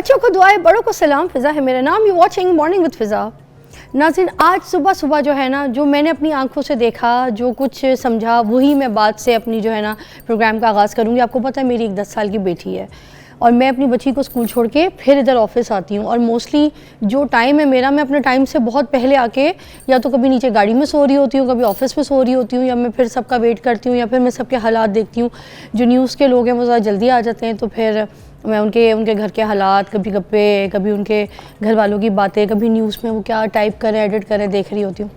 बच्चों को दुआएं, बड़ों को सलाम। फ़िज़ा है मेरा नाम। यू वॉचिंग मॉर्निंग विद फ़िज़ा। नाज़रीन, आज सुबह सुबह जो है ना, जो मैंने अपनी आंखों से देखा, जो कुछ समझा, वही मैं बात से अपनी जो है ना प्रोग्राम का आगाज़ करूँगी। आपको पता है मेरी एक 10 साल की बेटी है और मैं अपनी बच्ची को स्कूल छोड़ के फिर इधर ऑफिस आती हूँ। और मोस्टली जो टाइम है मेरा, मैं अपने टाइम से बहुत पहले आके या तो कभी नीचे गाड़ी में सो रही होती हूँ, कभी ऑफिस में सो रही होती हूँ, या मैं फिर सबका वेट करती हूँ, या फिर मैं सबके हालात देखती हूँ। जो न्यूज़ के लोग हैं वो ज़्यादा जल्दी आ जाते हैं, तो फिर मैं उनके घर के हालात, कभी गप्पे, कभी उनके घर वालों की बातें, कभी न्यूज़ में वो क्या टाइप करें, एडिट करें, देख रही होती हूँ।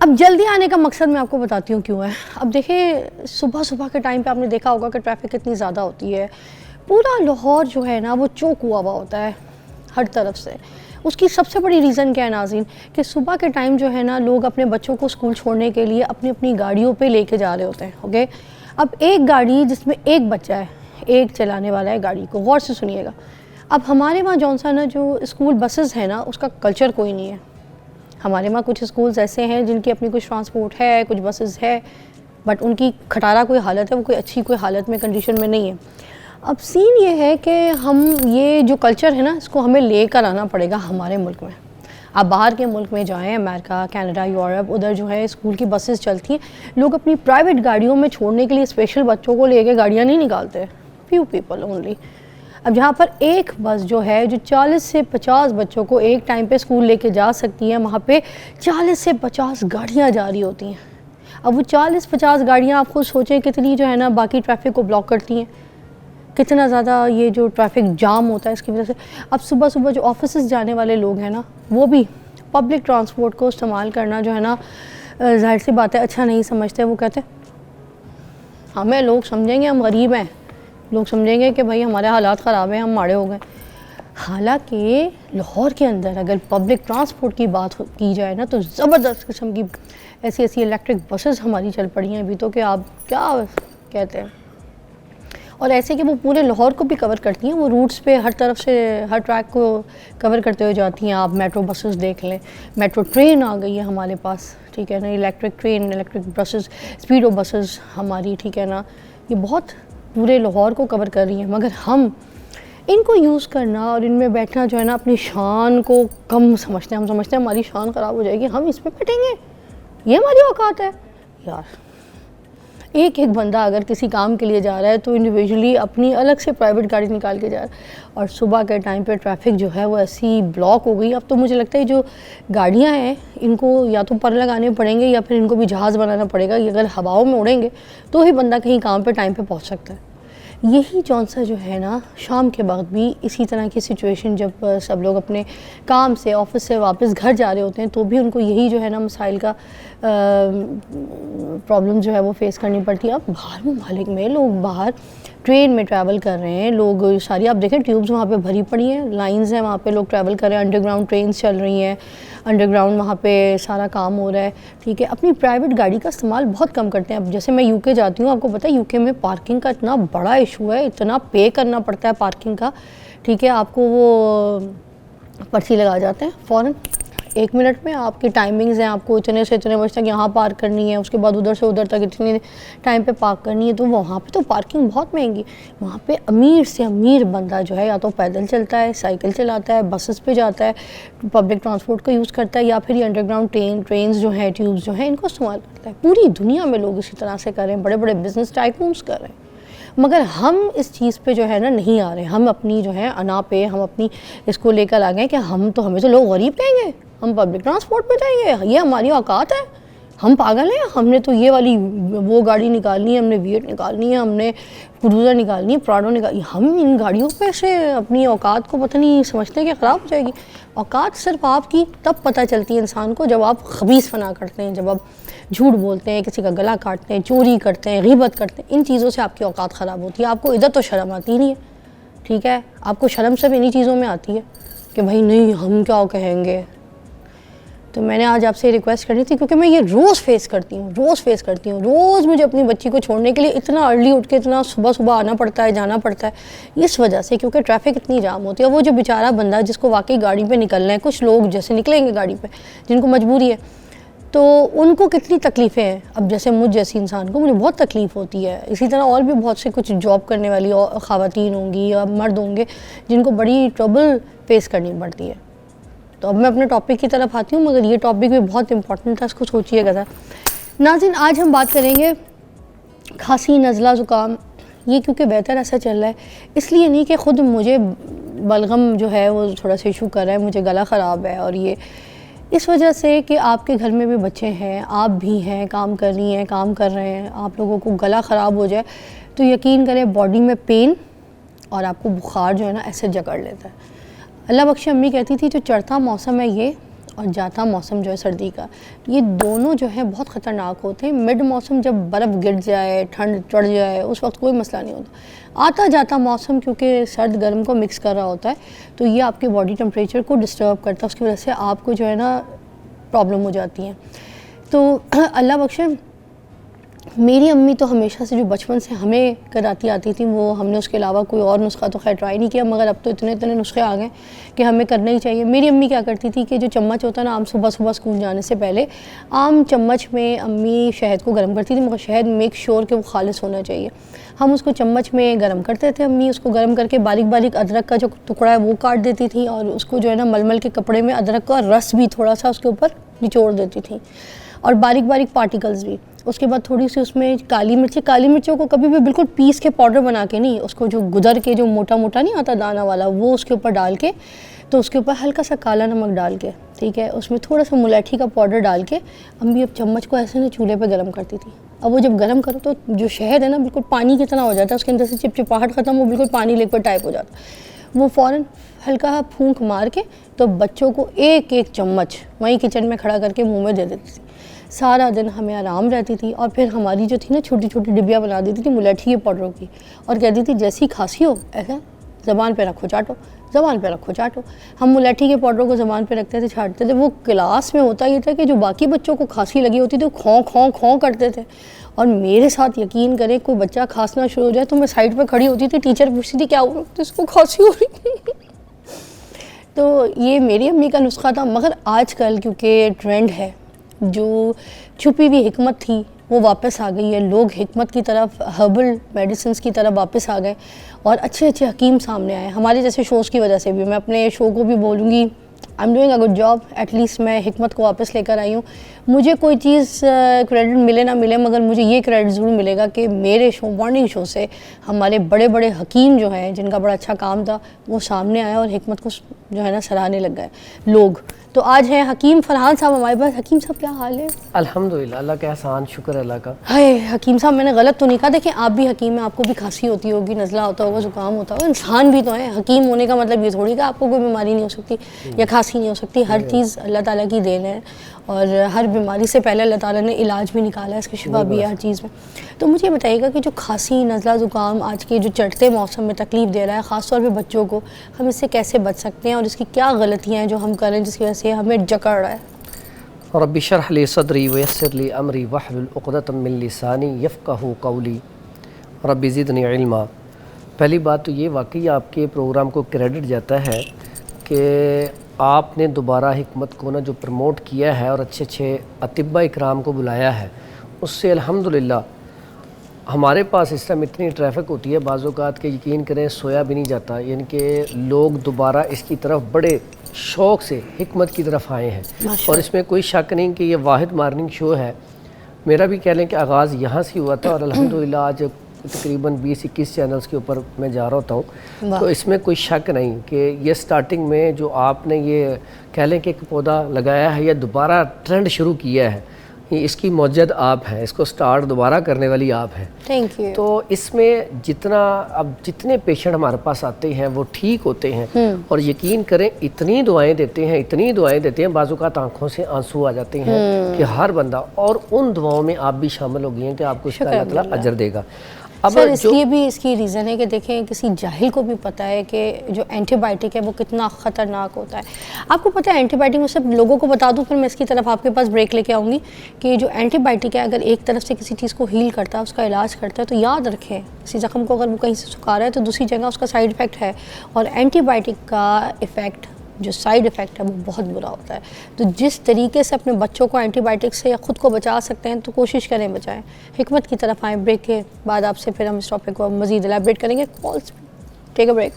अब जल्दी आने का मकसद मैं आपको बताती हूँ क्यों है। अब देखिए, सुबह सुबह के टाइम पे आपने देखा होगा कि ट्रैफिक कितनी ज़्यादा होती है। पूरा लाहौर जो है ना वो चौक हुआ होता है हर तरफ से। उसकी सबसे बड़ी रीज़न क्या है नाज़रीन, कि सुबह के टाइम जो है ना लोग अपने बच्चों को स्कूल छोड़ने के लिए अपनी अपनी गाड़ियों पे लेके जा रहे होते हैं। ओके, अब एक गाड़ी जिसमें एक बच्चा है, एक चलाने वाला है गाड़ी को, गौर से सुनिएगा। अब हमारे वहाँ जौन सा ना जो स्कूल बसेस है ना, उसका कल्चर कोई नहीं है। हमारे वहाँ कुछ स्कूल्स ऐसे हैं जिनकी अपनी कुछ ट्रांसपोर्ट है, कुछ बसेस है, बट उनकी खटारा कोई हालत है, वो कोई अच्छी कोई हालत में, कंडीशन में नहीं है। अब सीन ये है कि हम ये जो कल्चर है ना, इसको हमें लेकर आना पड़ेगा हमारे मुल्क में। आप बाहर के मुल्क में जाएं, अमेरिका, कनाडा, यूरोप, उधर जो है स्कूल की बसेस चलती हैं। लोग अपनी प्राइवेट गाड़ियों में छोड़ने के लिए स्पेशल बच्चों को लेके गाड़ियाँ नहीं निकालते, फ्यू पीपल ओनली। अब जहाँ पर एक बस जो है जो 40 से 50 बच्चों को एक टाइम पे स्कूल लेके जा सकती है, वहाँ पे 40 से 50 गाड़ियाँ जा रही होती हैं। अब वो 40-50 गाड़ियाँ आप खुद सोचें कितनी जो है ना बाकी ट्रैफिक को ब्लॉक करती हैं, कितना ज़्यादा ये जो ट्रैफिक जाम होता है इसकी वजह से। अब सुबह सुबह जो ऑफिस जाने वाले लोग हैं ना, वो भी पब्लिक ट्रांसपोर्ट को इस्तेमाल करना जो है ना, जाहिर सी बात है अच्छा नहीं समझते। वो कहते हैं हमें लोग समझेंगे हम गरीब हैं, लोग समझेंगे कि भाई हमारे हालात ख़राब हैं, हम माड़े हो गए। हालांकि लाहौर के अंदर अगर पब्लिक ट्रांसपोर्ट की बात की जाए ना, तो ज़बरदस्त किस्म की ऐसी ऐसी इलेक्ट्रिक बसेस हमारी चल पड़ी हैं अभी तो, कि आप क्या कहते हैं। और ऐसे कि वो पूरे लाहौर को भी कवर करती हैं, वो रूट्स पे हर तरफ से हर ट्रैक को कवर करते हुए जाती हैं। आप मेट्रो बसेस देख लें, मेट्रो ट्रेन आ गई है हमारे पास, ठीक है ना, electric train, electric buses, स्पीडो buses हमारी, ठीक है ना, ये बहुत पूरे लाहौर को कवर कर रही हैं। मगर हम इनको यूज़ करना और इनमें बैठना जो है ना, अपनी शान को कम समझते हैं। हम समझते हैं हमारी शान ख़राब हो जाएगी, हम इस पर बैठेंगे, ये हमारी औकात है। यार, एक एक बंदा अगर किसी काम के लिए जा रहा है तो इंडिविजुअली अपनी अलग से प्राइवेट गाड़ी निकाल के जा रहा है। और सुबह के टाइम पे ट्रैफिक जो है वो ऐसी ब्लॉक हो गई। अब तो मुझे लगता है जो गाड़ियां हैं इनको या तो पर लगाने पड़ेंगे या फिर इनको भी जहाज़ बनाना पड़ेगा। ये अगर हवाओं में उड़ेंगे तो ही बंदा कहीं काम पे टाइम पे पहुंच सकता है। यही जौन सा जो है ना, शाम के वक्त भी इसी तरह की सिचुएशन, जब सब लोग अपने काम से, ऑफिस से वापस घर जा रहे होते हैं, तो भी उनको यही जो है ना मसाइल का प्रॉब्लम जो है वो फेस करनी पड़ती है। अब बाहर ममालिक में लोग बाहर ट्रेन में ट्रैवल कर रहे हैं, लोग सारी आप देखें ट्यूब्स वहाँ पे भरी पड़ी हैं, लाइंस हैं वहाँ पे, लोग ट्रैवल कर रहे हैं, अंडरग्राउंड ट्रेन्स चल रही हैं, अंडरग्राउंड वहाँ पे सारा काम हो रहा है, ठीक है। अपनी प्राइवेट गाड़ी का इस्तेमाल बहुत कम करते हैं। अब जैसे मैं यूके जाती हूँ, आपको पता है यूके में पार्किंग का इतना बड़ा इशू है, इतना पे करना पड़ता है पार्किंग का, ठीक है। आपको वो पर्ची लगा जाते हैं फ़ौरन, 1 मिनट में आपकी टाइमिंग्स हैं, आपको इतने से इतने बजे तक यहाँ पार्क करनी है, उसके बाद उधर से उधर तक इतने टाइम पे पार्क करनी है। तो वहाँ पे तो पार्किंग बहुत महंगी। वहाँ पे अमीर से अमीर बंदा जो है या तो पैदल चलता है, साइकिल चलाता है, बसेस पे जाता है, पब्लिक ट्रांसपोर्ट का यूज़ करता है, या फिर ये अंडरग्राउंड ट्रेन्स जो हैं, ट्यूब्स जो हैं, इनको इस्तेमाल करता है। पूरी दुनिया में लोग इसी तरह से कर रहे हैं, बड़े बड़े बिजनेस टाइकून्स कर रहे हैं। मगर हम इस चीज़ पे जो है ना नहीं आ रहे। हम अपनी जो है अना पे, हम अपनी इसको लेकर आ गए कि हमें तो लोग गरीब कहेंगे, हम पब्लिक ट्रांसपोर्ट पे जाएंगे, ये हमारी औकात है, हम पागल हैं, हमने तो ये वाली वो गाड़ी निकालनी है, हमने वीएट निकालनी है, हमने क्रूज़र निकालनी है, प्राडो निकालनी। हम इन गाड़ियों पे से अपनी औकात को पता नहीं समझते कि ख़राब हो जाएगी। औकात सिर्फ आपकी तब पता चलती है इंसान को जब आप खबीस फना करते हैं, जब आप झूठ बोलते हैं, किसी का गला काटते हैं, चोरी करते हैं, ग़ीबत करते हैं। इन चीज़ों से आपकी औकात ख़राब होती है। आपको इधर तो शर्म आती नहीं है, ठीक है। आपको शर्म सिर्फ इन्हीं चीज़ों में आती है कि भाई नहीं, हम क्या कहेंगे। तो मैंने आज आपसे रिक्वेस्ट करनी थी, क्योंकि मैं ये रोज़ फेस करती हूँ, रोज़ मुझे अपनी बच्ची को छोड़ने के लिए इतना अर्ली उठ के, इतना सुबह सुबह आना पड़ता है, जाना पड़ता है, इस वजह से, क्योंकि ट्रैफिक इतनी जाम होती है। वो जो बेचारा बंदा जिसको वाकई गाड़ी पे निकलना है, कुछ लोग जैसे निकलेंगे गाड़ी पे जिनको मजबूरी है, तो उनको कितनी तकलीफ़ें हैं। अब जैसे मुझ जैसी इंसान को मुझे बहुत तकलीफ़ होती है, इसी तरह और भी बहुत से कुछ जॉब करने वाली ख़वातीन होंगी या मर्द होंगे जिनको बड़ी ट्रबल फेस करनी पड़ती है। तो अब मैं अपने टॉपिक की तरफ आती हूँ, मगर ये टॉपिक भी बहुत इंपॉर्टेंट था, इसको सोचिएगा ज़रा। नाज़रीन, आज हम बात करेंगे खांसी, नज़ला, ज़ुकाम। ये क्योंकि बेहतर ऐसा चल रहा है, इसलिए नहीं कि ख़ुद मुझे बलगम जो है वो थोड़ा सा इशू कर रहा है, मुझे गला ख़राब है, और ये इस वजह से कि आपके घर में भी बच्चे हैं, आप भी हैं, काम कर रही हैं, काम कर रहे हैं, आप लोगों को गला ख़राब हो जाए तो यकीन करें बॉडी में पेन और आपको बुखार जो है ना ऐसे जकड़ लेता है। अल्लाह बख्शे अम्मी कहती थी जो चढ़ता मौसम है ये और जाता मौसम जो है सर्दी का, ये दोनों जो है बहुत ख़तरनाक होते हैं। मिड मौसम जब बर्फ़ गिर जाए, ठंड चढ़ जाए, उस वक्त कोई मसला नहीं होता। आता जाता मौसम क्योंकि सर्द गर्म को मिक्स कर रहा होता है तो ये आपके बॉडी टेम्परेचर को डिस्टर्ब करता है, उसकी वजह से आपको जो है ना प्रॉब्लम हो जाती है। तो अल्लाह बख्शे मेरी अम्मी तो हमेशा से जो बचपन से हमें कराती आती थी, वो हमने उसके अलावा कोई और नुस्खा तो खैर ट्राई नहीं किया, मगर अब तो इतने इतने नुस्खे आ गए कि हमें करना ही चाहिए। मेरी अम्मी क्या करती थी कि जो चम्मच होता है ना, आम सुबह सुबह स्कूल जाने से पहले आम चम्मच में अम्मी शहद को गर्म करती थी, मगर शहद मेक श्योर कि वो खालिस होना चाहिए। हम उसको चम्मच में गर्म करते थे, अम्मी उसको गर्म करके बारीक बारीक अदरक का जो टुकड़ा है वो काट देती थी और उसको जो है ना मलमल के कपड़े में अदरक का रस भी थोड़ा सा उसके ऊपर निचोड़ देती थी और बारीक बारीक पार्टिकल्स भी। उसके बाद थोड़ी सी उसमें काली मिर्चों को कभी भी बिल्कुल पीस के पाउडर बना के नहीं, उसको जो गुदर के जो मोटा मोटा नहीं आता दाना वाला, वो उसके ऊपर डाल के, तो उसके ऊपर हल्का सा काला नमक डाल के, ठीक है, उसमें थोड़ा सा मुलैठी का पाउडर डाल के अम्मी अब चम्मच को ऐसे ना चूल्हे पे गर्म करती थी। अब वो जब गर्म करो तो जो शहद है ना बिल्कुल पानी की तरह हो जाता है, उसके अंदर से चिपचिपाहट ख़त्म, वो बिल्कुल पानी लिक्विड टाइप हो जाता है। वो फ़ौरन हल्का फूंक मार के तो बच्चों को एक एक चम्मच वहीं किचन में खड़ा करके मुँह में दे देती थी। सारा दिन हमें आराम रहती थी। और फिर हमारी जो थी ना छोटी छोटी डिब्बियाँ बना देती थी मुलैठी के पाउडरों की, और कहती थी जैसी खांसी हो ऐसा ज़बान पे रखो चाटो, ज़बान पे रखो चाटो। हम मुलैठी के पाउडरों को ज़बान पे रखते थे, छाटते थे। वो क्लास में होता ये था कि जो बाकी बच्चों को खांसी लगी होती थी वो खों खों खों करते थे, और मेरे साथ यकीन करें कोई बच्चा खांसना शुरू हो जाए तो मैं साइड पर खड़ी होती थी, टीचर पूछती थी क्या हुआ, तो इसको खांसी हो रही थी। तो ये मेरी अम्मी का नुस्खा था। मगर आजकल क्योंकि ट्रेंड है, जो छुपी हुई हिकमत थी वो वापस आ गई है, लोग हिकमत की तरफ, हर्बल मेडिसिन की तरफ वापस आ गए और अच्छे अच्छे हकीम सामने आए। हमारे जैसे शोज़ की वजह से भी, मैं अपने शो को भी बोलूँगी I am doing a good job, at least मैं हिकमत को वापस लेकर आई हूँ। मुझे कोई चीज़ क्रेडिट मिले ना मिले, मगर मुझे ये क्रेडिट ज़रूर मिलेगा कि मेरे शो, मॉर्निंग शो से हमारे बड़े बड़े हकीम जो हैं, जिनका बड़ा अच्छा काम था, वो सामने आया और हिकमत को जो है ना सराहने लग गए लोग। तो आज हैं हकीम फरहान साहब हमारे पास। हकीम साहब क्या हाल है? अल्हम्दुलिल्लाह, अल्लाह का एहसान, शुक्र अल्लाह का। हाय हकीम साहब, मैंने गलत तो नहीं कहा? देखिए आप भी हकीम हैं, आपको भी खांसी होती होगी, नज़ला होता होगा, ज़ुकाम होता होगा, इंसान भी तो है। हकीम होने का मतलब ये थोड़ी कि आपको कोई बीमारी नहीं हो सकती या खांसी नहीं हो सकती। हर चीज़ अल्लाह ताला की देन है और हर बीमारी से पहले अल्लाह ताला ने इलाज भी निकाला है, इसकी शिफा भी है हर चीज़ में। तो मुझे बताइएगा कि जो खांसी, नज़ला, ज़ुकाम आज के जो चढ़ते मौसम में तकलीफ़ दे रहा है, ख़ासतौर पर बच्चों को, हम इससे कैसे बच सकते हैं और इसकी क्या गलतियाँ हैं जो हम करें जिसकी वजह से हमें जकड़ रहा है? रब्बि शरह ली सदरी वयस्सिर ली अमरी वहलुल उक़दतम मिन लिसानी यफ़क़हू क़ौली रब्बि ज़िदनी इल्मा। पहली बात तो ये वाकई आपके प्रोग्राम को क्रेडिट जाता है कि आपने दोबारा हिकमत को ना जो प्रमोट किया है और अच्छे अच्छे अतिब्बा इकराम को बुलाया है, उससे अल्हम्दुलिल्लाह हमारे पास इस टाइम इतनी ट्रैफिक होती है बाज़ औक़ात के यकीन करें सोया भी नहीं जाता। यानी कि लोग दोबारा इसकी तरफ बड़े शौक़ से हिकमत की तरफ आए हैं और इसमें कोई शक नहीं कि ये वाहिद मॉर्निंग शो है। मेरा भी कह लें कि आगाज़ यहाँ से हुआ था और अल्हम्दुलिल्लाह आज तकरीबन 20-21 चैनल्स के ऊपर मैं जा रहा होता हूँ। तो इसमें कोई शक नहीं कि ये स्टार्टिंग में जो आपने ये कह लें कि एक पौधा लगाया है या दोबारा ट्रेंड शुरू किया है, इसकी मौजद आप हैं, इसको स्टार्ट दोबारा करने वाली आप हैं। Thank you. तो इसमें जितने पेशेंट हमारे पास आते हैं वो ठीक होते हैं और यकीन करें इतनी दुआएं देते हैं बाज़ औक़ात आंखों से आंसू आ जाते हैं कि हर बंदा, और उन दुआओं में आप भी शामिल हो गई हैं कि आपको इसका अल्लाह ताला अजर देगा। अब सर इसलिए भी इसकी रीज़न है कि देखें किसी जाहिल को भी पता है कि जो एंटीबायोटिक है वो कितना ख़तरनाक होता है। आपको पता है एंटीबायोटिक, मैं सब लोगों को बता दूं फिर मैं इसकी तरफ आपके पास ब्रेक लेके आऊँगी, कि जो एंटीबायोटिक है अगर एक तरफ से किसी चीज़ को हील करता है, उसका इलाज करता है, तो याद रखें किसी ज़ख्म को अगर वो कहीं से सुखा रहा है तो दूसरी जगह उसका साइड इफ़ेक्ट है, और एंटीबायोटिक का इफ़ेक्ट जो साइड इफ़ेक्ट है वो बहुत बुरा होता है। तो जिस तरीके से अपने बच्चों को एंटीबायोटिक से या ख़ुद को बचा सकते हैं तो कोशिश करें बचाएं। हिकमत की तरफ आएँ, ब्रेक के बाद आपसे फिर हम इस टॉपिक को मज़ीद एलैबोरेट करेंगे। Calls, take a break.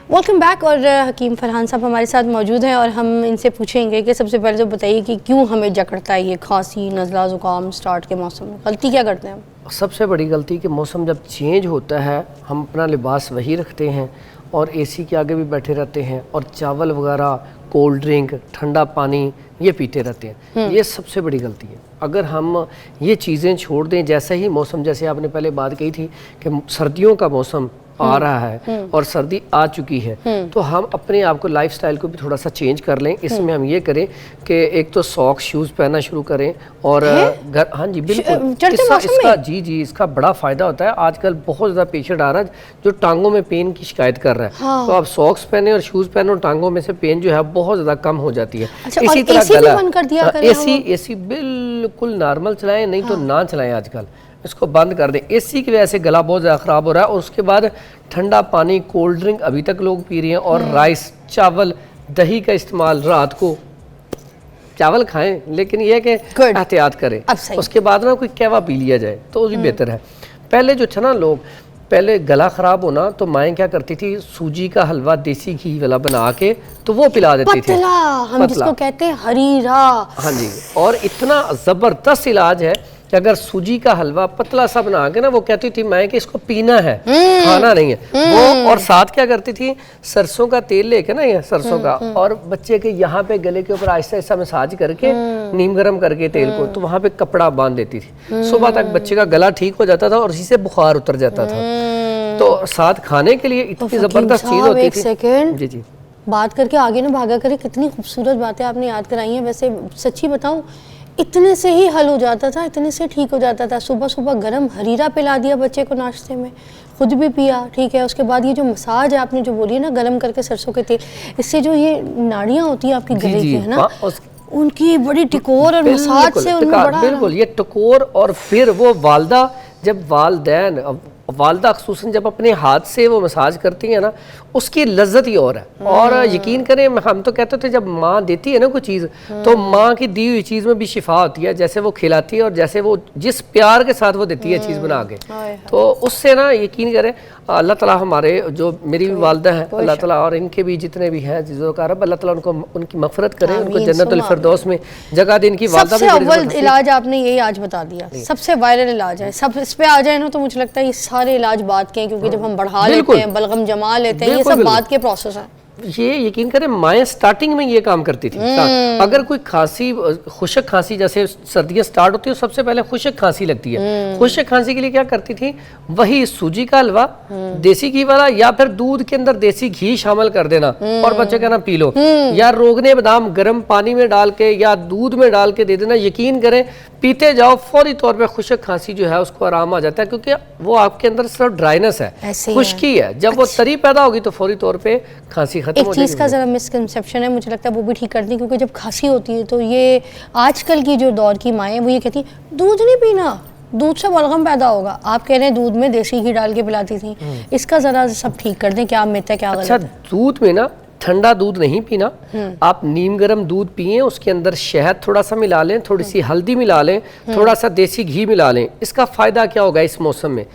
Welcome back. और हकीम फरहान साहब हमारे साथ मौजूद हैं और हम इनसे पूछेंगे कि सबसे पहले तो बताइए कि क्यों हमें जकड़ता है ये खांसी, नज़ला, ज़ुकाम स्टार्ट के मौसम में? गलती क्या करते हैं हम? सबसे बड़ी गलती कि मौसम जब चेंज होता है हम अपना लिबास वही रखते हैं और एसी के आगे भी बैठे रहते हैं और चावल वगैरह, कोल्ड ड्रिंक, ठंडा पानी ये पीते रहते हैं। ये सबसे बड़ी गलती है। अगर हम ये चीज़ें छोड़ दें, जैसे ही मौसम, जैसे आपने पहले बात कही थी कि सर्दियों का मौसम आ रहा है और सर्दी आ चुकी है, तो हम अपने आप को, लाइफस्टाइल को भी थोड़ा सा चेंज कर लें। इसमें हम ये करें कि एक तो सॉक्स, शूज़ पहनना शुरू करें और घर, हाँ जी बिल्कुल, इसका बड़ा फ़ायदा होता है। आजकल बहुत ज़्यादा पेशेंट आ रहा है जो टांगों में पेन की शिकायत कर रहा है। हाँ। तो आप सॉक्स पहने और शूज़ पहने और टांगों में से पेन जो है बहुत ज़्यादा कम हो जाती है। अच्छा, इसी तरह गला, एसी बिल्कुल नॉर्मल चलाएं, नहीं तो ना चलाएं। आजकल इसको बंद कर दें। एसी की वजह से गला बहुत ज़्यादा ख़राब हो रहा है। और उसके बाद ठंडा पानी, कोल्ड ड्रिंक अभी तक लोग पी रहे हैं और राइस, चावल, दही का इस्तेमाल, रात को चावल खाएं लेकिन यह है कि एहतियात करें। उसके बाद ना कोई कहवा पी लिया जाए तो वो भी बेहतर है। पहले जो था ना, लोग पहले गला ख़राब होना तो माएँ क्या करती थी, सूजी का हलवा देसी घी वाला बना के तो वो पिला देती थी, हम जिसको कहते हैं हरीरा। हाँ जी, और इतना ज़बरदस्त इलाज है कि अगर सूजी का हलवा पतला सा बना के ना, वो कहती थी मैं कि इसको पीना है, खाना नहीं है वो। और साथ क्या करती थी, सरसों का तेल लेके ना, ये सरसों का, और बच्चे के यहाँ पे गले के ऊपर आहिस्ता आहिस्ता मसाज करके, नीम गर्म करके तेल को, तो वहाँ पे कपड़ा बांध देती थी। सुबह तक बच्चे का गला ठीक हो जाता था और इसी से बुखार उतर जाता था। तो साथ खाने के लिए इतनी ज़बरदस्त चीज़ होती थी। जी जी, बात करके आगे ना भागा करे, कितनी खूबसूरत बातें आपने याद कराई हैं। वैसे सच्ची बताऊं, इतने से ही हल हो जाता था, इतने से ठीक हो जाता था। सुबह सुबह गरम हरीरा पिला दिया बच्चे को नाश्ते में, खुद भी पिया, ठीक है। उसके बाद ये जो मसाज है आपने जो बोली है ना, गरम करके सरसों के तेल, इससे जो ये नाड़ियाँ होती हैं आपकी गले की, है ना, उनकी बड़ी टिकोर और मसाज से उनमें बड़ा, बिल्कुल ये टिकोर। और फिर वो वालदा, जब वालदा खुसूसन जब अपने हाथ से वो मसाज करती है ना, उसकी लज्जत ही और है। और यकीन करें, हम तो कहते थे जब माँ देती है ना कोई चीज़, तो माँ की दी हुई चीज़ में भी शिफा होती है। जैसे वो खिलाती है और जैसे वो जिस प्यार के साथ वो देती है चीज़ बना के, तो उससे ना यकीन करें अल्लाह ताला, हमारे जो मेरी भी वालदा है, अल्लाह ताला, और इनके भी जितने भी हैं जिज़ोकार, अल्लाह ताला उनको, उनकी मग़फ़िरत करे, उनको जन्नतुल फिरदौस में जगह दे। इनकी वालदा सबसे अव्वल इलाज आपने यही आज बता दिया, सबसे वायरल इलाज है। सब इस पे आ जाए ना तो मुझे लगता है ये सारे इलाज बात के हैं, क्योंकि जब हम बढ़ा लेते हैं, बलगम जमा लेते हैं, ये सब बात के प्रोसेस है। ये यकीन करें, माएँ स्टार्टिंग में ये काम करती थी। अगर कोई खांसी, खुशक खांसी, जैसे सर्दियाँ स्टार्ट होती है, सबसे पहले खुशक खांसी लगती है। खुशक खांसी के लिए क्या करती थी, वही सूजी का हलवा देसी घी वाला, या फिर दूध के अंदर देसी घी शामिल कर देना और बच्चे कहना पी लो, या रोगने बादाम गर्म पानी में डाल के या दूध में डाल के दे देना। यकीन करें, पीते जाओ, फौरी तौर पे खुशक खांसी जो है उसको आराम आ जाता है, क्योंकि वो आपके अंदर सिर्फ ड्राइनेस है, खुश्की है। जब वो तरी पैदा होगी तो फौरी तौर पे खांसी खत्म हो जाएगी। एक चीज़ का ज़रा मिसकंसेप्शन है, मुझे लगता है वो भी ठीक कर दी, क्योंकि जब खांसी होती है तो ये आजकल की जो दौर की माएँ वो ये कहती हैं दूध नहीं पीना, दूध से बलगम पैदा होगा। आप कह रहे हैं दूध में देसी घी डाल के पिलाती थी, इसका ज़रा सब ठीक कर दें, क्या मिथ है, क्या गलत है? अच्छा, दूध में ना ठंडा दूध नहीं पीना, आप नीम गर्म दूध पिए, उसके अंदर शहद थोड़ा सा मिला लें, थोड़ी सी हल्दी मिला लें, थोड़ा सा देसी घी मिला लें। इसका फ़ायदा क्या होगा इस मौसम में,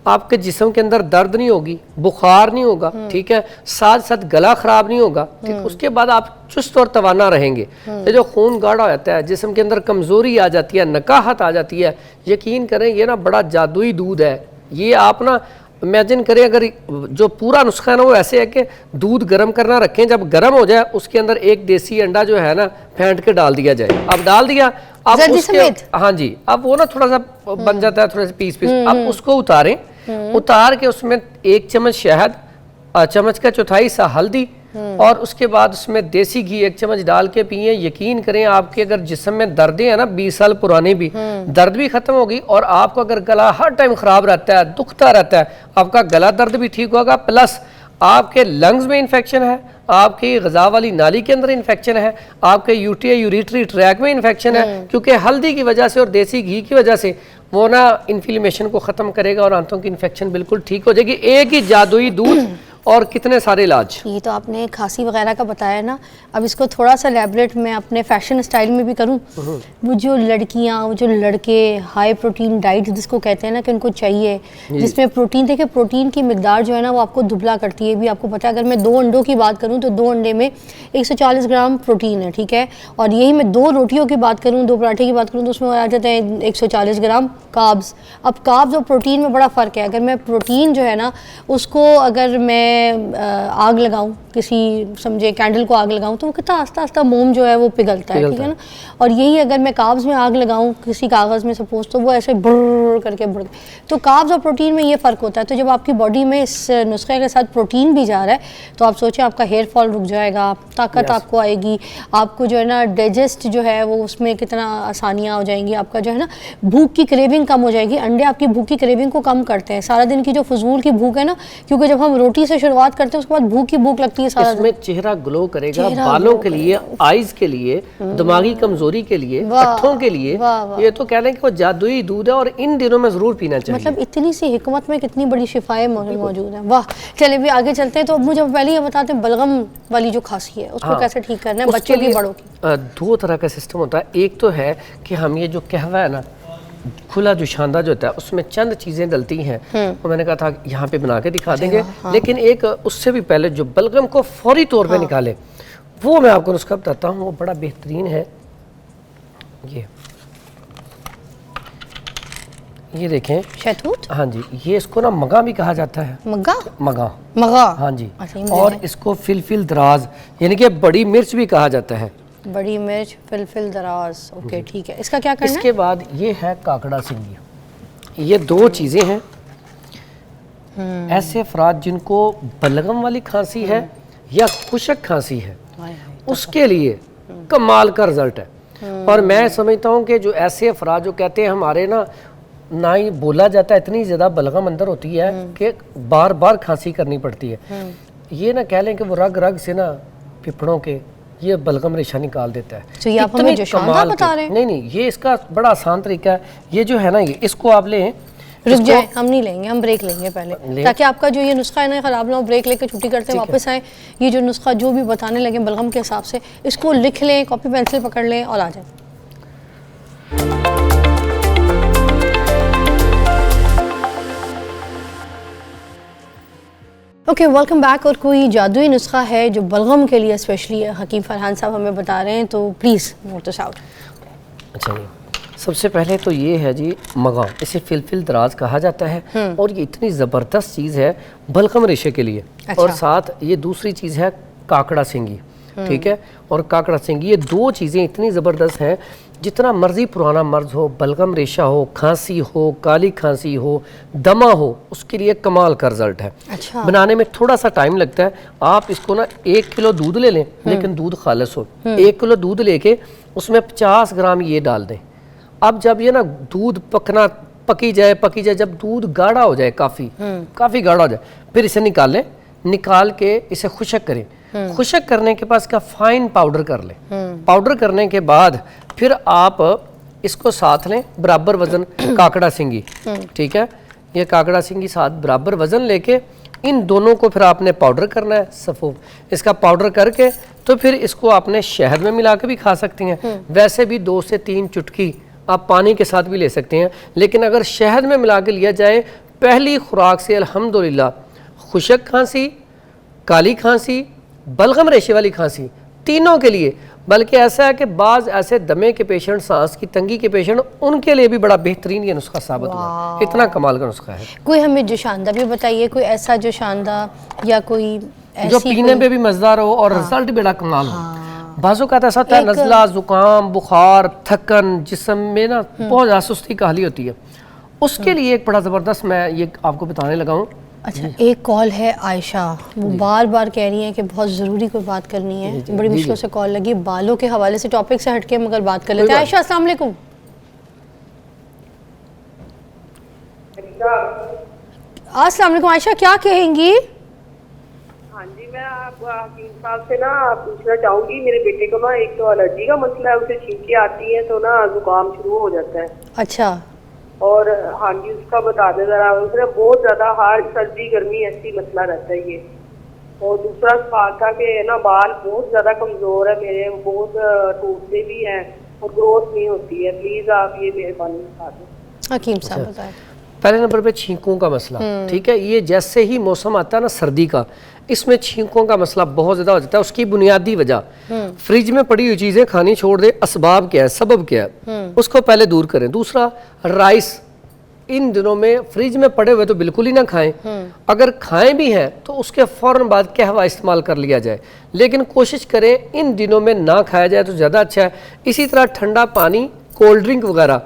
आपके जिस्म के अंदर दर्द नहीं होगी, बुखार नहीं होगा, ठीक है, साथ साथ गला ख़राब नहीं होगा, ठीक। उसके बाद आप चुस्त और तवाना रहेंगे। ये जो खून गाढ़ा होता है, जिस्म के अंदर कमज़ोरी आ जाती है, नकाहत आ जाती है, यकीन करें ये ना बड़ा जादुई दूध है। ये आप ना इमेजिन करें, अगर जो पूरा नुस्खा है ना वो ऐसे है कि दूध गर्म करना रखें, जब गर्म हो जाए उसके अंदर एक देसी अंडा जो है ना फेंट के डाल दिया जाए। अब डाल दिया, अब उसके, हाँ जी, अब वो ना थोड़ा सा बन जाता है, थोड़े से पीस अब उसको उतारें, उतार के उसमें 1 चम्मच शहद, चम्मच का चौथाई हिस्सा हल्दी, और उसके बाद उसमें देसी घी 1 चम्मच डाल के पिए। यकीन करें, आपके अगर जिस्म में दर्दें हैं ना 20 साल पुराने भी, दर्द भी खत्म होगी। और आपको अगर गला हर टाइम खराब रहता है, दुखता रहता है, आपका गला दर्द भी ठीक होगा, प्लस आपके लंग्स में इन्फेक्शन है, आपकी ग़िज़ा वाली नाली के अंदर इन्फेक्शन है, आपके यूटीआई यूरिटरी ट्रैक में इन्फेक्शन है, क्योंकि हल्दी की वजह से और देसी घी की वजह से वो ना इन्फ्लेमेशन को ख़त्म करेगा और आंतों की इन्फेक्शन बिल्कुल ठीक हो जाएगी। एक ही जादुई दूध और कितने सारे इलाज। ये तो आपने खांसी वगैरह का बताया ना, अब इसको थोड़ा सा एलैबोरेट मैं अपने फैशन स्टाइल में भी करूं। वो जो लड़कियां, वो जो लड़के हाई प्रोटीन डाइट जिसको कहते हैं ना कि उनको चाहिए, जिसमें प्रोटीन, देखिए प्रोटीन की मिकदार जो है ना वो आपको दुबला करती है। भी आपको पता है, अगर मैं 2 अंडों की बात करूँ तो 2 अंडे में 140 ग्राम प्रोटीन है, ठीक है। और यही मैं 2 रोटियों की बात करूँ, 2 पराठे की बात करूँ तो उसमें आ जाते हैं 140 ग्राम कार्ब्स। अब कार्ब्स और प्रोटीन में बड़ा फ़र्क है। अगर मैं प्रोटीन जो है ना उसको अगर मैं आग लगाऊं, किसी समझे कैंडल को आग लगाऊं तो वो कितना आस्ता आस्ता मोम जो है वो पिघलता है, ठीक है ना। और यही अगर मैं कार्ब्स में आग लगाऊं किसी कागज़ में सपोज, तो वो ऐसे बुर्र करके बुड़। तो कार्ब्स और प्रोटीन में ये फ़र्क होता है। तो जब आपकी बॉडी में इस नुस्खे के साथ प्रोटीन भी जा रहा है तो आप सोचें आपका हेयर फॉल रुक जाएगा, ताकत आपको आएगी, आपको जो है ना डाइजेस्ट जो है वो उसमें कितना आसानियाँ हो जाएंगी, आपका जो है ना भूख की क्रेविंग कम हो जाएगी। अंडे आपकी भूख की क्रेविंग को कम करते हैं, सारा दिन की जो फजूल की भूख है ना, क्योंकि जब हम रोटी से शुरुआत करते हैं उसके बाद भूख की भूख लगती है सारा इसमें चेहरा ग्लो करेगा, बालों के लिए, आईज के लिए, दिमागी कमजोरी के लिए, पट्ठों के लिए। ये तो कह रहे हैं कि वो जादुई दूध है और इन दिनों में जरूर पीना चाहिए। मतलब इतनी सी हिकमत में कितनी बड़ी शिफाएं मौजूद हैं। वाह, चलिए भी आगे चलते हैं। तो मुझे पहले ये बताते हैं बलगम वाली जो खांसी है उसको कैसे ठीक करना है, बच्चों की बड़ों की। 2 तरह का सिस्टम होता है। एक तो है कि हम ये जो कहवा है ना, खुला जो शानदा जो होता है उसमें चंद चीज़ें डलती हैं, वो मैंने कहा था यहाँ पे बना के दिखा देंगे। लेकिन एक उससे भी पहले जो बलगम को फौरी तौर पे निकाले वो मैं आपको नुस्खा बताता हूँ, वो बड़ा बेहतरीन है। ये देखें शहतूत, हाँ जी, ये इसको ना मगा भी कहा जाता है। मगा मगा मगा, हाँ जी। और इसको फिलफिल दराज यानी कि बड़ी मिर्च भी कहा जाता है। बड़ी मिर्च, फिलफिल दराज, ओके ठीक है। इसका क्या करना है? इसके बाद ये है काकड़ा सिंगी। ये 2 चीज़ें हैं। ऐसे अफराद जिनको बलगम वाली खांसी है या खुशक खांसी है उसके लिए कमाल का रिजल्ट है। और मैं समझता हूँ कि जो ऐसे अफराद जो कहते हैं हमारे ना ही बोला जाता है, इतनी ज़्यादा बलगम अंदर होती है कि बार बार खांसी करनी पड़ती है, ये ना कह लें कि वो रग रग से ना पिपड़ों के ये बलगम रेशा निकाल देता है। तो ये आप हमें जो शानदार बता रहे हैं। नहीं, ये इसका बड़ा आसान तरीका है। ये जो है ना, ये इसको आप लें, रुक जाए, हम नहीं लेंगे, हम ब्रेक लेंगे पहले, ताकि आपका जो ये नुस्खा है ना ख़राब ना हो। ब्रेक लेके छुट्टी करते हैं, वापस आए, ये जो नुस्खा जो भी बताने लगे बलगम के हिसाब से इसको लिख लें, कॉपी पेंसिल पकड़ लें और आ जाए। Okay, welcome back. और कोई जादुई नुस्खा है जो बलगम के लिए स्पेशली हकीम फरहान साहब हमें बता रहे हैं, तो प्लीज़ नोट दिस आउट। अच्छा जी, सबसे पहले तो ये है जी मगा, इसे फिलफिल दराज कहा जाता है और ये इतनी ज़बरदस्त चीज़ है बलगम रेशे के लिए। अच्छा। और साथ ये दूसरी चीज़ है काकड़ा सिंगी, ठीक है, और काकड़ा सिंगी, ये 2 चीज़ें इतनी ज़बरदस्त हैं। जितना मर्जी पुराना मर्ज हो, बलगम रेशा हो, खांसी हो, काली खांसी हो, दमा हो, उसके लिए कमाल का रिजल्ट है। अच्छा। बनाने में थोड़ा सा टाइम लगता है। आप इसको ना 1 किलो दूध ले लें, लेकिन दूध खालिस हो। 1 किलो दूध लेके उसमें 50 ग्राम ये डाल दें। अब जब ये ना दूध पकी जाए, जब दूध गाढ़ा हो जाए, काफ़ी गाढ़ा हो जाए, फिर इसे निकालें, निकाल के इसे खुशक करें। खुशक करने के बाद इसका फाइन पाउडर कर लें। पाउडर करने के बाद फिर आप इसको साथ लें, बराबर वजन काकड़ा सिंगी, ठीक है, ये काकड़ा सिंगी साथ बराबर वजन लेके इन दोनों को फिर आपने पाउडर करना है सफ़ूफ। इसका पाउडर करके तो फिर इसको आपने शहद में मिला के भी खा सकती हैं। वैसे भी 2 से 3 चुटकी आप पानी के साथ भी ले सकते हैं, लेकिन अगर शहद में मिला के लिया जाए पहली खुराक से अल्हम्दुलिल्लाह खुशक खांसी, काली खांसी, बलगम रेशे वाली खांसी, तीनों के लिए। बल्कि ऐसा है कि बाज़ ऐसे दमे के पेशेंट, सांस की तंगी के पेशेंट, उनके लिए भी बड़ा बेहतरीन ये नुस्खा साबित हुआ। इतना कमाल का नुस्खा है। कोई हमें जो शानदा भी बताइए, कोई ऐसा जो शानदा या कोई जो पीने में भी मज़ेदार हो और रिजल्ट भी बड़ा कमाल हो। बाज़ों का ऐसा होता है नज़ला, ज़ुकाम, बुखार, थकन, जिस्म में ना बहुत ज़्यादा सुस्ती काहली होती है, उसके लिए एक बड़ा ज़बरदस्त मैं ये आपको बताने लगा हूँ। अच्छा, एक कॉल है आयशा, वो बार बार कह रही हैं कि बहुत ज़रूरी कोई बात करनी है। बड़ी मुश्किल से कॉल लगी, बालों के हवाले से, टॉपिक से हटके मगर बात कर लेते हैं। आयशा, अस्सलाम वालेकुम। अस्सलाम वालेकुम आयशा, क्या कहेंगी? हकीम साहब से ना पूछना चाहूंगी, मेरे बेटे को ना एक तो एलर्जी का मसला है, उसे छींकें आती हैं तो ना जुकाम शुरू हो जाता है। अच्छा। और हाँ जी, उसका बता दें जरा, उसने बहुत ज्यादा हर सर्दी गर्मी ऐसी मसला रहता है ये। और दूसरा फाका के ना बाल बहुत ज्यादा कमजोर है मेरे, बहुत टूटते भी हैं और ग्रोथ नहीं होती है। प्लीज आप ये मेहरबानी बता दें। हकीम साहब बताएं। पहले नंबर पे छींकों का मसला, ठीक है, ये जैसे ही मौसम आता है ना सर्दी का, इसमें छींकों का मसला बहुत ज़्यादा हो जाता है। उसकी बुनियादी वजह फ्रिज में पड़ी हुई चीज़ें खानी छोड़ दे, असबाब क्या है, सबब क्या है, उसको पहले दूर करें। दूसरा, राइस इन दिनों में फ्रिज में पड़े हुए तो बिल्कुल ही ना खाएं, अगर खाएं भी हैं तो उसके फ़ौरन बाद कहवा इस्तेमाल कर लिया जाए, लेकिन कोशिश करें इन दिनों में ना खाया जाए तो ज़्यादा अच्छा है। इसी तरह ठंडा पानी, कोल्ड ड्रिंक वगैरह,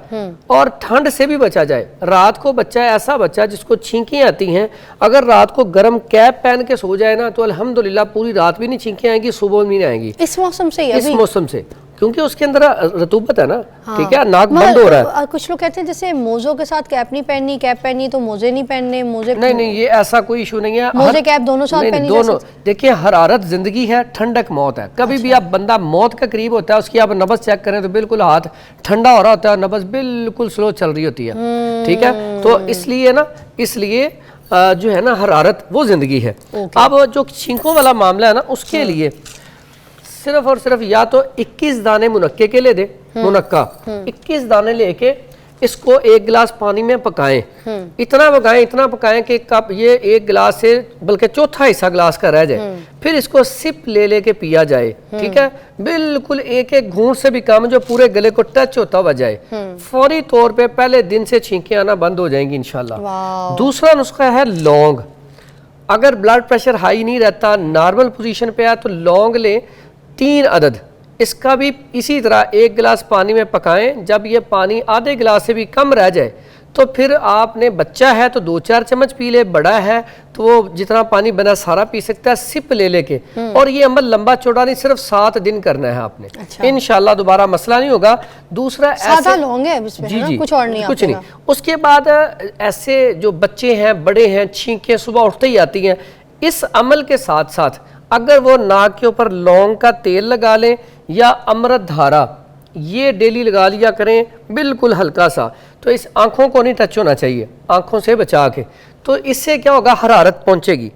और ठंड से भी बचा जाए। रात को बच्चा, ऐसा बच्चा जिसको छींकें आती हैं, अगर रात को गर्म कैप पहन के सो जाए ना तो अल्हम्दुलिल्लाह पूरी रात भी नहीं छींकें आएंगी, सुबह भी नहीं आएंगी। इस मौसम से इस मौसम से, क्योंकि उसके अंदर रतूबत है ना, हाँ। ठीक है, नाक बंद हो रहा है। कुछ लोग कहते हैं जैसे मोजों के साथ कैप नहीं पहननी, कैप पहननी तो मोजे नहीं पहनने, मोजे नहीं, ये ऐसा कोई इशू नहीं है। मोजे कैप दोनों साथ नहीं, पहनी दोनों। देखिए, हरारत जिंदगी है, ठंडक मौत है। कभी भी आप बंदा मौत के करीब होता है, उसकी आप नब्ज चेक करें तो बिल्कुल हाथ ठंडा हो रहा होता है, नब्ज बिल्कुल स्लो चल रही होती है, ठीक है। तो इसलिए ना, इसलिए जो है ना हरारत वो जिंदगी है। अब जो छींकों वाला मामला है ना, उसके लिए सिर्फ और सिर्फ या तो 21 दाने मुनक्के के ले दे, मुनक्का 21 दाने लेके इसको 1 गिलास पानी में पकाएं। इतना पकाएं कि कप ये 1 गिलास से बल्कि चौथा हिस्सा गिलास का रह जाए, फिर इसको सिप ले लेके पिया जाए, ठीक है। बिल्कुल एक घूंट से भी कम, जो पूरे गले को टच होता हुआ जाए, फौरी तौर पे पहले दिन से छींकें आना बंद हो जाएंगी इंशाल्लाह। दूसरा नुस्खा है लौंग। अगर ब्लड प्रेशर हाई नहीं रहता, नॉर्मल पोजीशन पे है, तो लौंग लें 3 अदद। इसका भी इसी तरह 1 गिलास पानी में पकाएं। जब ये पानी आधे गिलास से भी कम रह जाए तो फिर आपने, बच्चा है तो 2-4 चम्मच पी ले, बड़ा है तो वो जितना पानी बना सारा पी सकता है, सिप ले लेके। और ये अमल लंबा चौड़ा नहीं, सिर्फ 7 दिन करना है आपने। अच्छा। इंशाल्लाह दोबारा मसला नहीं होगा। दूसरा, सादा लौंग है इसमें, जी, कुछ और नहीं, कुछ नहीं। उसके बाद ऐसे जो बच्चे हैं, बड़े हैं, छींकें सुबह उठते ही आती हैं, इस अमल के साथ साथ अगर वो नाक के ऊपर लौंग का तेल लगा लें या अमृत धारा, ये डेली लगा लिया करें, बिल्कुल हल्का सा, तो इस आंखों को नहीं टच होना चाहिए, आंखों से बचा के, तो इससे क्या होगा, हरारत पहुंचेगी।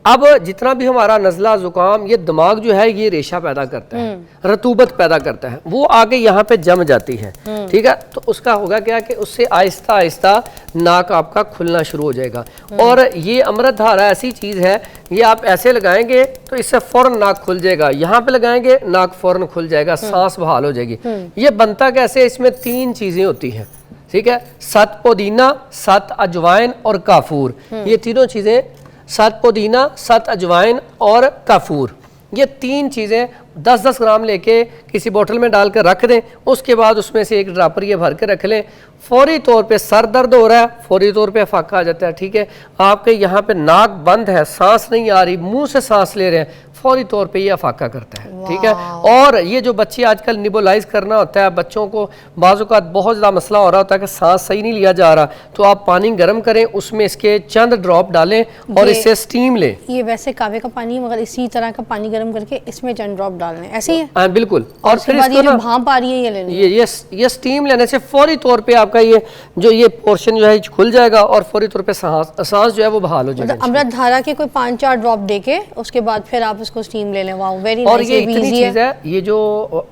अब जितना भी हमारा नज़ला ज़ुकाम, ये दिमाग जो है ये रेशा पैदा करता है, रतूबत पैदा करता है, वो आगे यहाँ पे जम जाती है, ठीक है। तो उसका होगा क्या कि उससे आहिस्ता आहिस्ता नाक आपका खुलना शुरू हो जाएगा। और ये अमृत धारा ऐसी चीज़ है, ये आप ऐसे लगाएंगे तो इससे फ़ौरन नाक खुल जाएगा, यहाँ पे लगाएंगे नाक फ़ौरन खुल जाएगा, सांस बहाल हो जाएगी। ये बनता कैसे, इसमें 3 चीज़ें होती हैं, ठीक है। 7 पुदीना, 7 अजवाइन और काफूर, ये तीनों चीज़ें, 7 पुदीना, 7 अजवाइन और काफूर, ये 3 चीज़ें 10-10 ग्राम लेके किसी बोतल में डाल कर रख दें। उसके बाद उसमें से 1 ड्रापर ये भर के रख लें। फौरी तौर पे सर दर्द हो रहा है, फौरी तौर पे फाका आ जाता है, ठीक है, आपके यहाँ पे नाक बंद है, सांस नहीं आ रही, मुंह से सांस ले रहे हैं, फौरी तौर पे ये अफाका करता है, ठीक है। और ये जो बच्चे आजकल निबोलाइज करना होता है, बच्चों को बाज़-औक़ात बहुत ज़्यादा मसला हो रहा होता है कि सांस सही नहीं लिया जा रहा, तो आप पानी गर्म करें, उसमें इसके चंद ड्रॉप डालें और इससे स्टीम लें। ये वैसे कावे का पानी, मगर इसी तरह का पानी गर्म करके इसमें चंद ड्रॉप डालने, ऐसे ही है? हाँ बिल्कुल। और फिर इसको ना भाप आ रही है, ये लेनी है। ये स्टीम लेने से फौरी तौर पे आपका ये पोर्शन जो है खुल जाएगा और फौरी तौर पे सांस जो है वो बहाल हो जाएगा। मतलब अमृत धारा के कोई 5-4 ड्रॉप देके उसके बाद फिर आप इसको स्टीम ले लें। Wow, very nice. और ये इतनी चीज़ है, ये जो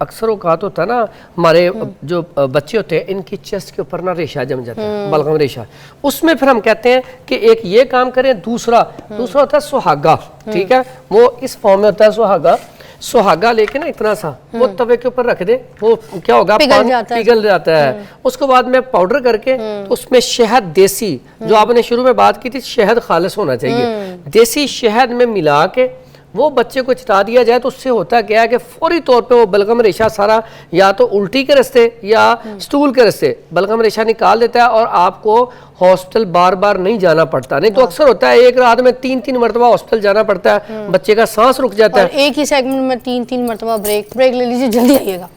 अक्सर औकात होता है ना, हमारे जो बच्चे होते हैं, इनकी चेस्ट के ऊपर ना रेशा जम जाता है, बलगम रेशा, उसमें फिर हम कहते हैं कि एक ये काम करें, दूसरा होता है सुहागा, ठीक है, वो इस फॉर्म में होता है सुहागा लेके ना इतना सा वो तवे के ऊपर रख दे, वो क्या होगा, पिघल जाता है। उसके बाद में पाउडर करके तो उसमें शहद देसी, जो आपने शुरू में बात की थी, शहद खालिस होना चाहिए, देसी शहद में मिला के वो बच्चे को चिटा दिया जाए, तो उससे होता क्या है कि फौरी तौर पे वो बलगम रेशा सारा या तो उल्टी के रास्ते या स्टूल के रास्ते बलगम रेशा निकाल देता है और आपको हॉस्पिटल बार बार नहीं जाना पड़ता। नहीं तो अक्सर होता है एक रात में 3-3 मरतबा हॉस्पिटल जाना पड़ता है, बच्चे का सांस रुक जाता है। एक ही सेगमेंट में 3-3 मरतबा ब्रेक ले लीजिए, जल्दी आइएगा।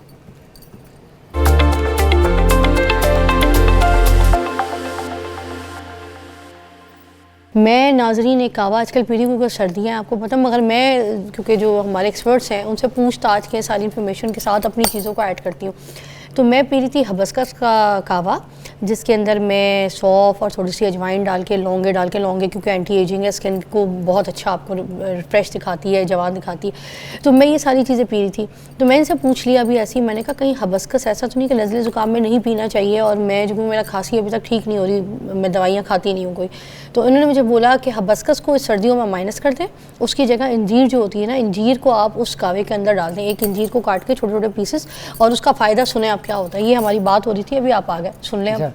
मैं नाजरीन एक कावा आजकल पी रही हूँ क्योंकि सर्दियाँ हैं, आपको पता, मगर मैं क्योंकि जो हमारे एक्सपर्ट्स हैं उनसे पूछताछ के सारी इन्फॉर्मेशन के साथ अपनी चीज़ों को ऐड करती हूँ। तो मैं पी रही थी हिबिस्कस का कावा, जिसके अंदर मैं सौंफ और थोड़ी सी अजवाइन डाल के, लौंगे क्योंकि एंटी एजिंग है, स्किन को बहुत अच्छा आपको फ्रेश दिखाती है, जवान दिखाती है। तो मैं ये सारी चीज़ें पी रही थी। तो मैं इनसे पूछ लिया अभी ऐसे ही, मैंने कहा कहीं हिबिस्कस ऐसा तो नहीं कि नज़ले ज़ुकाम में नहीं पीना चाहिए, और मैं जो मेरा खांसी अभी तक ठीक नहीं हो रही, मैं दवाइयाँ खाती नहीं हूँ कोई। तो उन्होंने मुझे बोला कि हिबिस्कस को इस सर्दियों में माइनस कर दें, उसकी जगह इंजीर जो होती है ना, इंजीर को आप उस कावे के अंदर डाल दें, एक इंजीर को काट के छोटे छोटे पीसेस, और उसका फ़ायदा सुने आप क्या होता है। ये हमारी बात हो रही थी, अभी आप आ गए, सुन लें अब।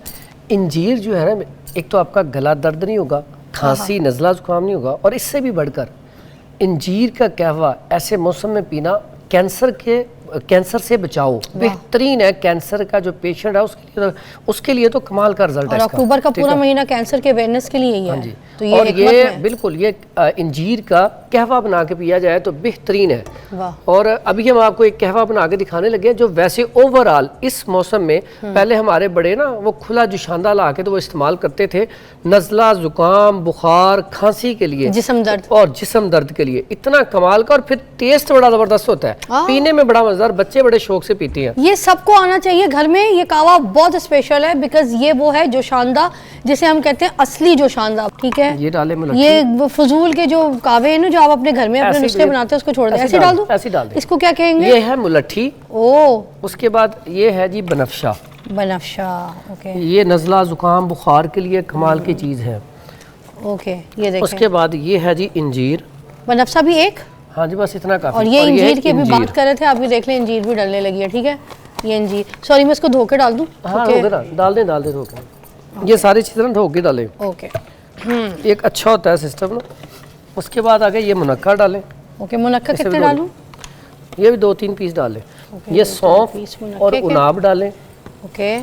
इंजीर जो है ना, एक तो आपका गला दर्द नहीं होगा, खांसी नज़ला जुकाम नहीं होगा, और इससे भी बढ़कर इंजीर का कहवा ऐसे मौसम में पीना कैंसर से बचाओ बेहतरीन है। कैंसर का जो पेशेंट है उसके लिए तो कमाल का रिजल्ट है। और अक्टूबर का पूरा महीना कैंसर के अवेयरनेस के लिए ही है। जी। तो ये और ये बिल्कुल ये इंजीर का कहवा बना के पिया जाए तो बेहतरीन है। और अभी हम आपको एक कहवा बना के दिखाने लगे जो वैसे ओवरऑल इस मौसम में पहले हमारे बड़े ना वो खुला जुशांदा ला के तो वो इस्तेमाल करते थे नज़ला जुकाम बुखार खांसी के लिए, जिस्म दर्द और जिस्म दर्द के लिए। इतना कमाल का, और फिर टेस्ट बड़ा ज़बरदस्त होता है, पीने में बड़ा मज़ेदार, बच्चे बड़े शौक से पीते हैं। ये सबको आना चाहिए घर में। ये कावा बहुत स्पेशल है बिकॉज ये वो है जोशांदा जिसे हम कहते हैं असली जोशांदा। ठीक है, ये डाले ये फजूल के जो कावे हैं ना जो आप अपने घर में अपने नुस्खे बनाते हैं उसको छोड़ दें। ऐसे डाल दूं? ऐसे डाल दें। इसको क्या कहेंगे? ये है मुलट्ठी। ओ, उसके बाद ये है जी बनफ्शा। ओके। ये नज़ला जुकाम बुखार के लिए कमाल की चीज़ है। ओके, ये देखें। उसके बाद ये है जी इंजीर। बनफ्शा भी एक? हाँ जी, बस इतना काफी। और ये इंजीर की अभी बात कर रहे थे, आप भी देख लें इंजीर भी डलने लगी है। ठीक है, ये इंजीर, सॉरी मैं इसको धो के डाल दूं? हाँ डाल दें धो के। ये सारी चीज़ें ना धो के डालें। ओके, एक अच्छा होता है सिस्टम ना। उसके बाद आगे ये मुनक्का डालें। ओके, मुनक्का कितने डालूं? ये भी 2-3 पीस डालें। ये सौंफ और उनाब डालें। ओके,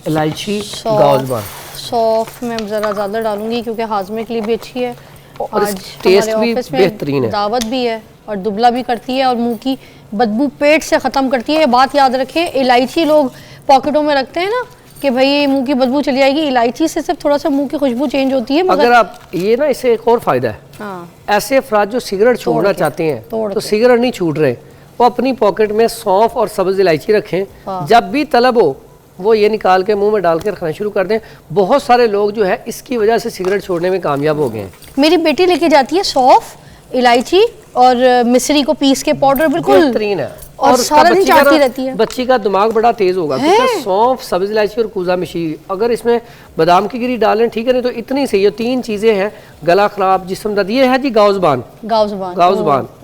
इलायची गाउजबान। सौंफ मैं ज़रा ज़्यादा डालूंगी क्योंकि हाजमे के लिए भी अच्छी है, और टेस्ट भी बेहतरीन है, दावत भी है और दुबला भी करती है और मुंह की बदबू पेट से ख़त्म करती है। ये बात याद रखें, इलायची लोग पॉकेटों में रखते हैं ना कि भाई मुंह की बदबू चली जाएगी, इलायची से सिर्फ थोड़ा सा मुंह की खुशबू चेंज होती है। अगर आप ये ना, इससे एक और फायदा है। हाँ। ऐसे अफराद जो सिगरेट छोड़ना चाहते हैं तो सिगरेट नहीं छूट रहे, वो अपनी पॉकेट में सौंफ और सब्ज इलायची रखें, जब भी तलब हो वो ये निकाल के मुंह में डाल के रखना शुरू कर दें। बहुत सारे लोग जो है इसकी वजह से सिगरेट छोड़ने में कामयाब हो गए हैं। मेरी बेटी लेके जाती है सौंफ इलायची और मिश्री को पीस के पाउडर, बिल्कुल बेहतरीन है, और सारा दिन चाटती रहती है। बच्ची का दिमाग बड़ा तेज होगा क्योंकि सौंफ सब्ज इलायची और कूजा मिशी, अगर इसमें बादाम की गिरी डालें ठीक है, नहीं तो इतनी सही है। 3 चीजें हैं, गला खराब जिस्म दर्द। ये है जी गाउजबान।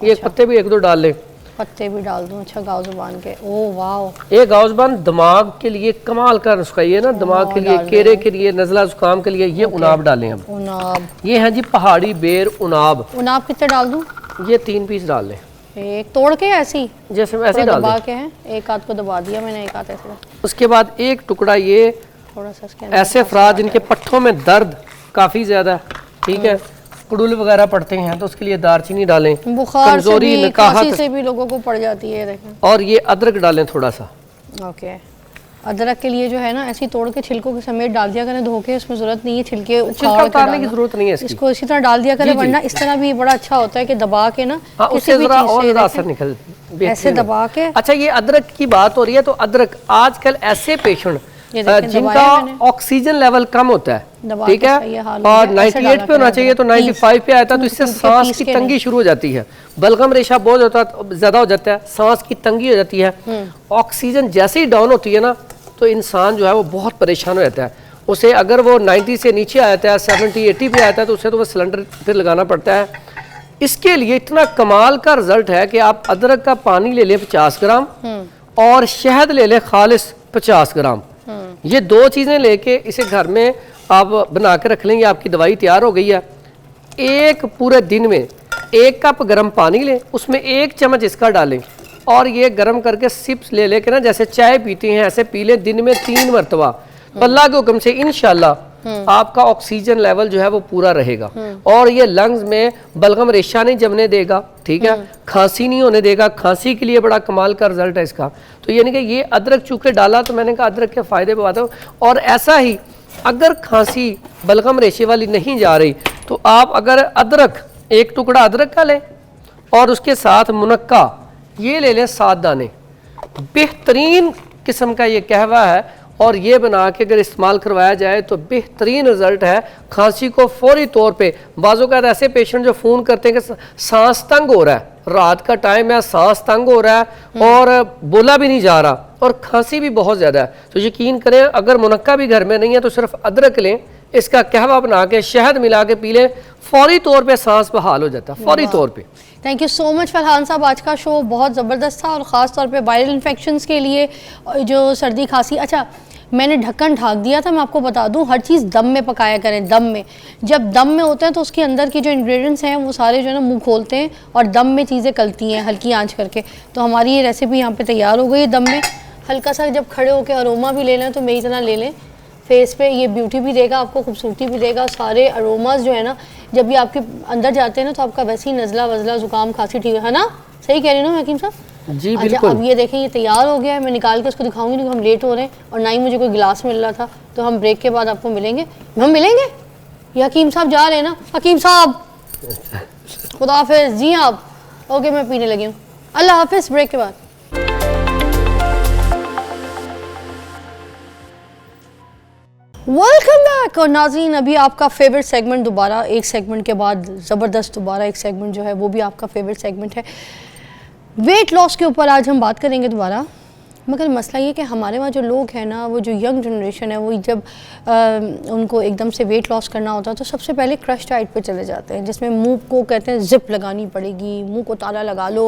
ये अच्छा। पत्ते भी 1-2 डाल लें, पत्ते भी डाल दूं? अच्छा, गाउजबान के। ओ वाह, ये गाउजबान दिमाग के लिए कमाल का नुस्खा। ये ना दिमाग के लिए, केरे के लिए, नज़ला जुकाम के लिए। ये उनाब डालें। अब उनाब, ये है जी पहाड़ी बेर उनाब। उनाब कितने डाल दूं? ये 3 पीस डाल लें, एक तोड़ के ऐसी, जैसे ऐसे डाल दबा के हैं। एक हाथ को दबा दिया मैंने, एक हाथ ऐसे। उसके बाद एक टुकड़ा ये थोड़ा सा ऐसे अफराद जिनके पट्ठों में दर्द काफ़ी ज़्यादा, ठीक है, कुड़ुल वगैरह पड़ते हैं तो उसके लिए दालचीनी डालें। बुखार से भी, खांसी से भी लोगों को पड़ जाती है, देखें। और ये अदरक डालें थोड़ा सा। ओके, अदरक के लिए जो है ना ऐसी तोड़ के छिलकों के समेत डाल दिया करें, धो के। उसमें जरूरत नहीं है छिलके उतारने की जरूरत नहीं है इसको इसी तरह डाल दिया करें, वरना इस तरह भी बड़ा अच्छा होता है कि दबा के ना उससे जरा और असर निकल ऐसे दबा के। अच्छा, ये अदरक की बात हो रही है तो अदरक आजकल ऐसे पेशेंट जिनका ऑक्सीजन लेवल कम होता है, ठीक है, और 98 पे होना चाहिए तो 95 पे आता है, तो इससे सांस की तंगी शुरू हो जाती है, बलगम रेशा बहुत ज्यादा हो जाता है, सांस की तंगी हो जाती है। ऑक्सीजन जैसे ही डाउन होती है ना तो इंसान जो है वो बहुत परेशान हो जाता है। उसे अगर वो 90 से नीचे आ जाता है, 70-80 पे आता है, तो उसे तो वो सिलेंडर फिर लगाना पड़ता है। इसके लिए इतना कमाल का रिजल्ट है कि आप अदरक का पानी ले लें 50 ग्राम और शहद ले लें खालिस 50 ग्राम। ये 2 चीज़ें लेके इसे घर में आप बना के रख लेंगे, आपकी दवाई तैयार हो गई है। एक पूरे दिन में 1 कप गर्म पानी लें, उसमें 1 चम्मच इसका डालें और ये गर्म करके सिप्स ले लेके ना जैसे चाय पीते हैं ऐसे पी लें दिन में 3 मरतबा। अल्लाह के हुक्म से इंशाल्लाह आपका ऑक्सीजन लेवल जो है वो पूरा रहेगा और ये लंग्स में बलगम रेशा नहीं जमने देगा, ठीक है, खांसी नहीं होने देगा। खांसी के लिए बड़ा कमाल का रिजल्ट है इसका। तो यानी कि ये अदरक चूके डाला तो मैंने कहा अदरक के फायदे बताता हूँ। और ऐसा ही अगर खांसी बलगम रेशे वाली नहीं जा रही तो आप अगर अदरक, एक टुकड़ा अदरक का लें और उसके साथ मुनक्का ये ले लें 7 दाने, बेहतरीन किस्म का ये कहवा है, और ये बना के अगर इस्तेमाल करवाया जाए तो बेहतरीन रिजल्ट है। खांसी को फौरी तौर पे, बाज़ों का ऐसे पेशेंट जो फ़ोन करते हैं कि सांस तंग हो रहा है, रात का टाइम है, सांस तंग हो रहा है और बोला भी नहीं जा रहा और खांसी भी बहुत ज़्यादा है, तो यकीन करें अगर मुनक्का भी घर में नहीं है तो सिर्फ अदरक लें, इसका कहवा बना के शहद मिला के पी लें, फौरी तौर पे सांस बहाल हो जाता है, फौरी तौर पे। Thank you so much Farhan साहब, आज का शो बहुत ज़बरदस्त था और ख़ास तौर पे वायरल इन्फेक्शंस के लिए जो सर्दी खांसी। अच्छा, मैंने ढक्कन ढाक दिया था, मैं आपको बता दूं हर चीज़ दम में पकाया करें, दम में। जब दम में होते हैं तो उसके अंदर की जो इंग्रेडिएंट्स हैं वो सारे जो है ना मुंह खोलते हैं और दम में चीज़ें गलती हैं हल्की आंच करके। तो हमारी ये रेसिपी यहाँ पे तैयार हो गई है दम में। हल्का सा जब खड़े होकर अरोमा भी ले लें तो मेरी तरह ले लें, फेस पे ये ब्यूटी भी देगा, आपको खूबसूरती भी देगा। सारे अरोमाज जो है ना जब ये आपके अंदर जाते हैं ना तो आपका वैसे ही नज़ला वज़ला ज़ुकाम खांसी ठीक है ना, सही कह रही हूँ ना हकीम साहब? जी अच्छा, बिल्कुल। अब ये देखें ये तैयार हो गया है, मैं निकाल के उसको दिखाऊंगी नहीं, हम लेट हो रहे हैं और ना ही मुझे कोई गिलास मिल रहा था, तो हम ब्रेक के बाद आपको मिलेंगे। हम मिलेंगे, ये हकीम साहब जा रहे हैं ना, हकीम साहब खुदा हाफिज़। जी आप ओके, मैं पीने लगी हूँ, अल्लाह हाफिज़, ब्रेक के बाद। Welcome back. और नाज़रीन, अभी आपका फेवरेट सेगमेंट दोबारा, एक सेगमेंट के बाद ज़बरदस्त दोबारा एक सेगमेंट जो है वो भी आपका फेवरेट सेगमेंट है। वेट लॉस के ऊपर आज हम बात करेंगे दोबारा, मगर मसला ये कि हमारे वहाँ जो लोग हैं ना, वो जो यंग जनरेशन है, वो जब उनको एकदम से वेट लॉस करना होता है तो सबसे पहले क्रश डाइट पे चले जाते हैं, जिसमें मुंह को कहते हैं जिप लगानी पड़ेगी, मुंह को ताला लगा लो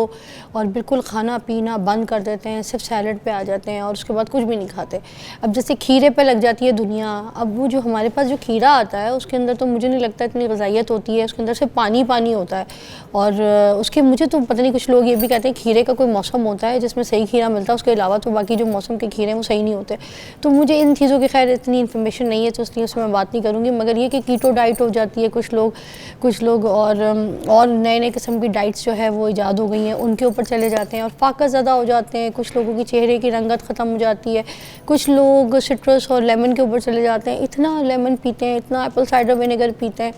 और बिल्कुल खाना पीना बंद कर देते हैं, सिर्फ सैलड पे आ जाते हैं और उसके बाद कुछ भी नहीं खाते। अब जैसे खीरे पे लग जाती है दुनिया, अब वो जो हमारे पास जो खीरा आता है उसके अंदर तो मुझे नहीं लगता इतनी ग़िज़ाइयत होती है, उसके अंदर सिर्फ पानी पानी होता है। और उसके मुझे तो पता नहीं, कुछ लोग ये भी कहते हैं खीरे का कोई मौसम होता है जिसमें सही खीरा मिलता है, उसके अलावा तो बाकी जो मौसम के खीरे हैं वो सही नहीं होते। तो मुझे इन चीज़ों की खैर इतनी इन्फॉर्मेशन नहीं है तो इसलिए उसमें मैं बात नहीं करूँगी, मगर ये कि कीटो डाइट हो जाती है कुछ लोग और नए नए किस्म की डाइट्स जो है वो ईजाद हो गई हैं, उनके ऊपर चले जाते हैं और फ़ाक़त ज़्यादा हो जाते हैं। कुछ लोगों की चेहरे की रंगत ख़त्म हो जाती है, कुछ लोग सिट्रस और लेमन के ऊपर चले जाते हैं, इतना लेमन पीते हैं, इतना एप्पल साइडर विनेगर पीते हैं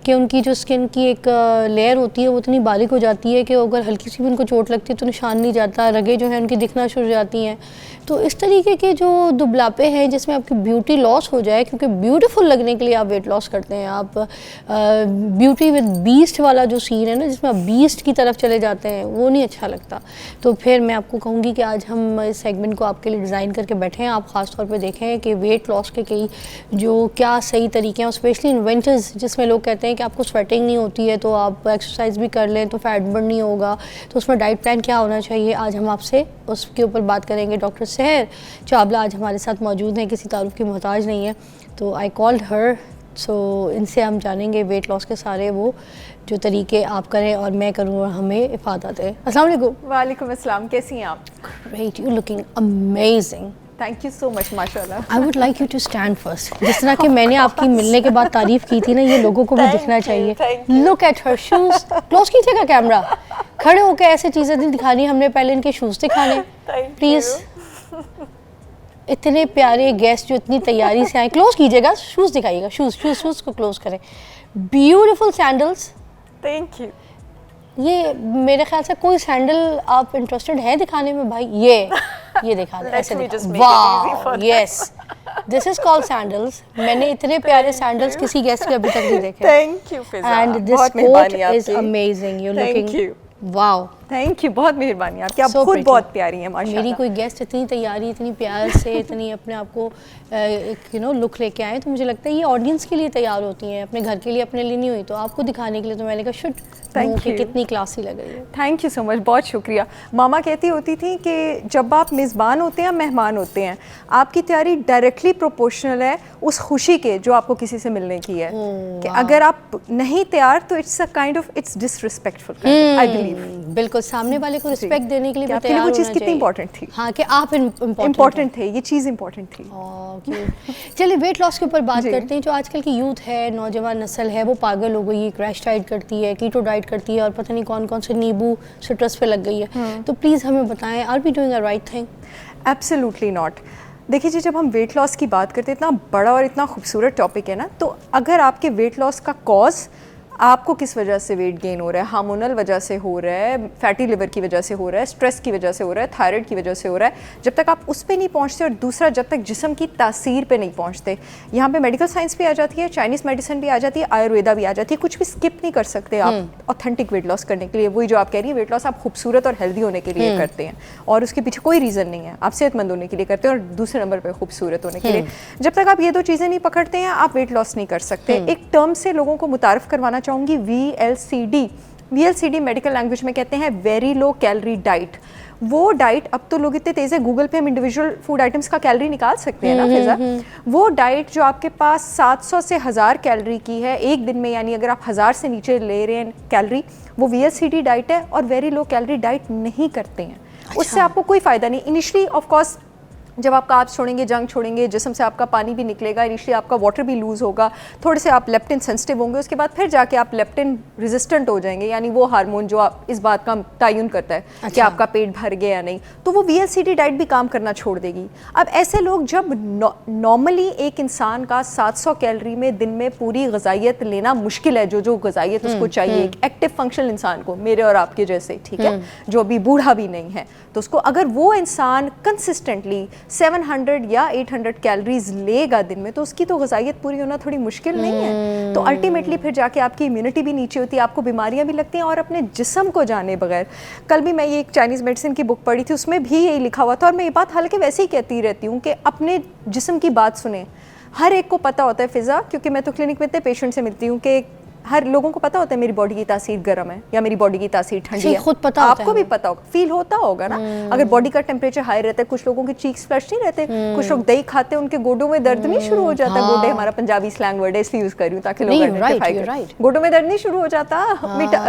कि उनकी जो स्किन की एक लेयर होती है वो इतनी बारीक हो जाती है कि अगर हल्की सी भी उनको चोट लगती है तो निशान नहीं जाता, रगें जो हैं उनकी दिखना शुरू हो जाती हैं। तो इस तरीके के जो दुबलापे हैं जिसमें आपकी ब्यूटी लॉस हो जाए, क्योंकि ब्यूटीफुल लगने के लिए आप वेट लॉस करते हैं, आप ब्यूटी विद बीस्ट वाला जो सीन है ना जिसमें आप बीस्ट की तरफ चले जाते हैं, वो नहीं अच्छा लगता। तो फिर मैं आपको कहूँगी कि आज हम इस सेगमेंट को आपके लिए डिज़ाइन करके बैठे हैं, आप ख़ास तौर पे देखें कि वेट लॉस के कई जो क्या सही तरीके हैं, स्पेशली इन विंटर्स जिसमें लोग कहते हैं कि आपको स्वेटिंग नहीं होती है तो आप एक्सरसाइज भी कर लें तो फैट बर्न नहीं होगा, तो उसमें डाइट प्लान क्या होना चाहिए, आज हम आपसे उसके ऊपर बात करेंगे। डॉक्टर सहर चावला आज हमारे साथ मौजूद हैं, किसी तारुफ की मोहताज नहीं है, तो आई कॉल्ड हर, सो इनसे हम जानेंगे वेट लॉस के सारे वो जो तरीके आप करें और मैं करूँ और हमें इफादत है। अस्सलाम वालेकुम। वालेकुम अस्सलाम, कैसी हैं आप? Great, you looking amazing. Thank you so much, माशाल्लाह। I would like you to stand first, जिस तरह कि मैंने आपकी मिलने के बाद तारीफ की थी ना, ये लोगों को भी Thank दिखना you, चाहिए। thank you. Look at her shoes, close कीजिएगा कैमरा, खड़े होकर ऐसे चीज़ें नहीं दिखानी, हमने पहले इनके शूज़ दिखाने प्लीज़। इतने प्यारे गेस्ट जो इतनी तैयारी से आए, क्लोज कीजिएगा, शूज़ दिखाइएगा, शूज़ को क्लोज करें। Beautiful sandals, thank you. ये मेरे ख्याल से कोई सैंडल आप इंटरेस्टेड है दिखाने में भाई? ये दिखा दे, ऐसे वाह, yes, this is called sandals. मैंने इतने प्यारे सैंडल्स किसी गेस्ट के अभी तक नहीं देखे। Thank you Fiza, and this coat is amazing, you looking wow. Thank you, बहुत मेहरबानी आपकी, आप So खुद pretty. बहुत प्यारी हैं माशाल्लाह। मेरी कोई गेस्ट इतनी तैयारी, इतनी प्यार से, इतनी अपने आप को लुक लेके आए, तो मुझे लगता है ये ऑडियंस के लिए तैयार होती हैं, अपने घर के लिए, अपने लिए नहीं हुई, तो आपको दिखाने के लिए। तो मैंने कहा शुड कि कितनी क्लासी लग रही है। थैंक यू सो मच, बहुत शुक्रिया। मामा कहती होती थी कि जब आप मेज़बान होते हैं, मेहमान होते हैं, आपकी तैयारी डायरेक्टली प्रोपोर्शनल है उस खुशी के जो आपको किसी से मिलने की है। कि अगर आप नहीं तैयार तो it's a kind of its disrespectful, I believe. बिल्कुल, सामने वाले को रिस्पेक्ट देने के लिए भी तैयार वो होना चीज़ कितनी चाहिए। इंपॉर्टेंट थी। हाँ, कि आप इम्पॉर्टेंट थे, ये चीज़ इम्पॉर्टेंट थी। चलिए वेट लॉस के ऊपर बात करते हैं। जो आजकल की यूथ है, नौजवान नस्ल है, वो पागल हो गई है, क्रैश डाइट करती है, कीटो डाइट करती है और पता नहीं कौन कौन से नींबू सिट्रस पे लग गई है। तो प्लीज़ हमें बताएं, are we doing a right thing? Absolutely not. देखिए जी, जब हम वेट लॉस की बात करते हैं, इतना बड़ा और इतना खूबसूरत टॉपिक है ना, तो अगर आपके वेट लॉस का कॉज आपको किस वजह से वेट गेन हो रहा है, हार्मोनल वजह से हो रहा है, फैटी लिवर की वजह से हो रहा है, स्ट्रेस की वजह से हो रहा है, थायराइड की वजह से हो रहा है, जब तक आप उस पर नहीं पहुंचते, और दूसरा जब तक जिस्म की तासीर पे नहीं पहुंचते, यहाँ पे मेडिकल साइंस भी आ जाती है, चाइनीज़ मेडिसिन भी आ जाती है, आयुर्वेदा भी आ जाती है, कुछ भी स्किप नहीं कर सकते आप ऑथेंटिक वेट लॉस करने के लिए। वही जो आप कह रही है, वेट लॉस आप खूबसूरत और हेल्दी होने के लिए करते हैं, और उसके पीछे कोई रीज़न नहीं है, आप सेहतमंद होने के लिए करते हैं, और दूसरे नंबर पर खूबसूरत होने के लिए। जब तक आप ये दो चीज़ें नहीं पकड़ते हैं, आप वेट लॉस नहीं कर सकते। एक टर्म से लोगों को मुतारफ़ करवाना चाहूँगी, VLCD मेडिकल लैंग्वेज में कहते हैं वेरी लो कैलोरी डाइट। वो डाइट, अब तो लोग इतने तेज़ है, गूगल पे हम इंडिविजुअल फूड आइटम्स का कैलोरी निकाल सकते हैं ना फिजा। वो डाइट जो आपके पास 700 से 1000 कैलोरी की है एक दिन में, यानी अगर आप 1000 से नीचे ले रहे हैं कैलोरी, वो VLCD डाइट है, और वेरी लो कैलोरी डाइट नहीं करते हैं। उससे आपको कोई फ़ायदा नहीं। इनिशली ऑफ कोर्स जब आप कार्ब्स छोड़ेंगे, जंक छोड़ेंगे, जिस्म से आपका पानी भी निकलेगा, इनिशियली आपका वाटर भी लूज़ होगा, थोड़े से आप लेप्टिन सेंसिटिव होंगे, उसके बाद फिर जाके आप लेप्टिन रेजिस्टेंट हो जाएंगे, यानी वो हार्मोन जो आप इस बात का तयन करता है कि आपका पेट भर गया या नहीं, तो वो VLCD डाइट भी काम करना छोड़ देगी। अब ऐसे लोग, जब नॉर्मली एक इंसान का 700 कैलोरी में दिन में पूरी ग़िज़ाइयत लेना मुश्किल है, जो ग़िज़ाइयत उसको चाहिए एक एक्टिव फंक्शनल इंसान को, मेरे और आपके जैसे, ठीक है, जो अभी बूढ़ा भी नहीं है, तो उसको अगर वो इंसान कंसिस्टेंटली 700 या 800 कैलोरीज लेगा दिन में, तो उसकी तो ग़िज़ाइयत पूरी होना थोड़ी मुश्किल नहीं है। तो अल्टीमेटली फिर जाके आपकी इम्यूनिटी भी नीचे होती है, आपको बीमारियां भी लगती हैं, और अपने जिस्म को जाने बगैर। कल भी मैं ये एक चाइनीज़ मेडिसिन की बुक पढ़ी थी, उसमें भी यही लिखा हुआ था, और मैं ये बात हालांकि वैसे ही कहती रहती हूँ कि अपने जिस्म की बात सुने। हर एक को पता होता है फिज़ा, क्योंकि मैं तो क्लिनिक में इतने पेशेंट से मिलती हूँ कि हर लोगों को पता होता है मेरी बॉडी की तासीर गर्म है या मेरी बॉडी की तासीर ठंडी है। खुद पता आपको भी पता होगा, फील होता होगा ना। अगर बॉडी का टेम्परेचर हाई रहता है, कुछ लोगों के चीक्स फ्लश नहीं रहते, कुछ लोग दही खाते हैं, उनके गोडों में दर्द नहीं शुरू हो जाता। गोडे हमारा पंजाबी स्लैंग वर्ड है, इसलिए यूज कर रही हूँ ताकि लोग आइडेंटिफाई करें। गोडों में दर्द नहीं शुरू हो जाता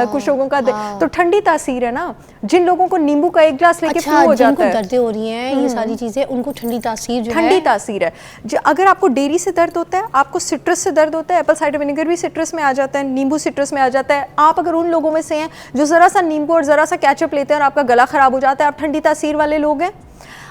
कुछ लोगों का, तो ठंडी तासीर है ना। जिन लोगों को नींबू का एक गिलास लेके फ्लू हो जाता है, दर्दें हो रही हैं, ये सारी चीजें, उनको ठंडी तासीर जो है, ठंडी तासीर है। अगर आपको डेयरी से दर्द होता है, आपको सिट्रस से दर्द होता है, एप्पल साइडर विनेगर भी सिट्रस में आ जाता है, नींबू सिट्रस में आ जाता है। आप अगर उन लोगों में से हैं जो जरा सा नींबू और जरा सा केचप लेते हैं और आपका गला खराब हो जाता है, आप ठंडी तासीर वाले लोग हैं।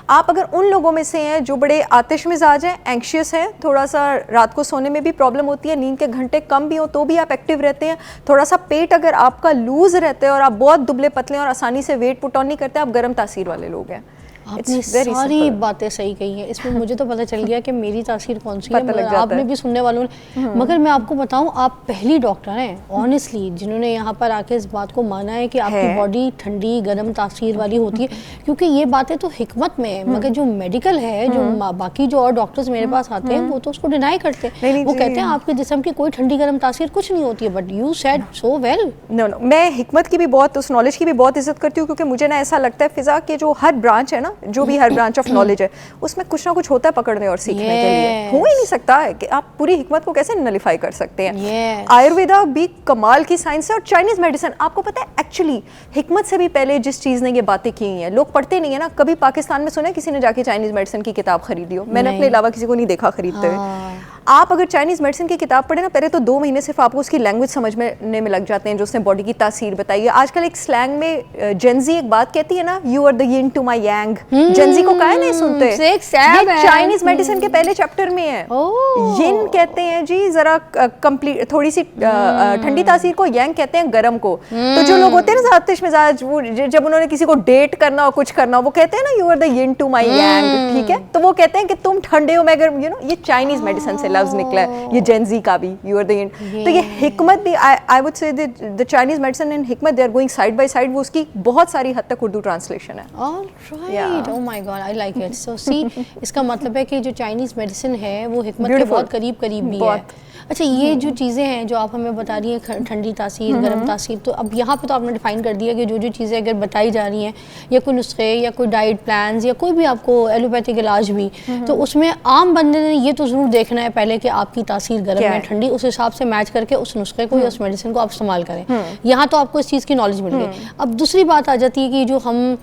आप अगर उन लोगों में से हैं जो बड़े आतिश मिजाज हैं, एंग्शियस हैं, थोड़ा सा रात को सोने में भी प्रॉब्लम होती है, नींद के घंटे कम भी हो तो भी आप एक्टिव रहते हैं, थोड़ा सा पेट अगर आपका लूज रहता है और आप बहुत दुबले पतले और आसानी से वेट पुट ऑन नहीं करते, आप गर्म तासीर वाले लोग हैं। आपने सारी बातें सही कही हैं, इसमें मुझे तो पता चल गया कि मेरी तासीर कौन सी है, आपने भी सुनने वालों ने। मगर मैं आपको बताऊं, आप पहली डॉक्टर हैं ऑनेस्टली जिन्होंने यहाँ पर आके इस बात को माना है कि आपकी बॉडी ठंडी गर्म तासीर वाली होती है, क्योंकि ये बातें तो हिकमत में है, मगर जो मेडिकल है, जो बाकी जो और डॉक्टर्स मेरे पास आते हैं वो तो उसको डिनाई करते हैं। वो कहते हैं आपके जिस्म की कोई ठंडी गर्म तासीर कुछ नहीं होती है। But you said so well. No, मैं हिकमत की भी बहुत, उस नॉलेज की भी बहुत इज्जत करती हूँ, क्योंकि मुझे ना ऐसा लगता है फिजा कि जो हर ब्रांच है ना, जो भी हर ब्रांच ऑफ नॉलेज है, उसमें कुछ ना कुछ होता है पकड़ने और सीखने के लिए। हो ही नहीं सकता है कि आप पूरी हिकमत को कैसे नलिफाई कर सकते हैं। आयुर्वेदा भी कमाल की साइंस है, और चाइनीज मेडिसिन, आपको पता है एक्चुअली हिकमत से भी पहले जिस चीज ने ये बातें की हैं, लोग पढ़ते नहीं है ना। कभी पाकिस्तान में सुना किसी ने जाके चाइनीज मेडिसिन की किताब खरीदी हो? मैंने अपने अलावा किसी को नहीं देखा खरीदते हुए। आप अगर चाइनीज मेडिसिन की किताब पढ़े ना, पहले तो 2 महीने सिर्फ आपको उसकी लैंग्वेज समझने में लग जाते हैं, जो उसने बॉडी की तासीर बताई है। आजकल एक स्लैंग में जेंजी एक बात कहती है ना, you are the yin to my yang. Gen Z को काहे नहीं सुनते? ये चाइनीज मेडिसिन के पहले चैप्टर में है। यिन कहते हैं जी जरा कंप्लीट थोड़ी सी ठंडी तासीर को, यांग कहते हैं गर्म को। तो जो लोग होते हैं ना आतिश मिजाज, वो जब उन्होंने किसी को डेट करना हो, कुछ करना हो, वो कहते हैं ना you are the yin to my yang, ठीक है? तो वो कहते हैं कि तुम ठंडे हो, मैं गर्म, यू नो। ये चाइनीज मेडिसिन से लफ्ज निकला है, ये जेंजी का भी, यू आर द यिन। तो ये हिकमत भी, I would say the Chinese medicine and हिकमत, they are going side by side. वो उसकी बहुत सारी हद तक उर्दू ट्रांसलेशन है। Alright, oh my God, I like it. So see, इसका मतलब है कि जो चाइनीज मेडिसिन है वो हिकमत के बहुत करीब भी है। अच्छा, ये जो चीज़ें हैं जो आप हमें बता रही हैं, ठंडी तासीर, गर्म तासीर, तो अब यहाँ पे तो आपने डिफाइन कर दिया कि जो जो चीज़ें अगर बताई जा रही हैं, या कोई नुस्खे या कोई डाइट प्लान्स या कोई भी आपको एलोपैथिक इलाज भी, तो उसमें आम बंदे ने ये तो ज़रूर देखना है पहले कि आपकी तासीर गर्म है ठंडी, उस हिसाब से मैच करके उस नुस्खे को या उस मेडिसिन को आप इस्तेमाल करें। यहाँ तो आपको इस चीज़ की नॉलेज मिल गई। अब दूसरी बात आ जाती है कि जो हम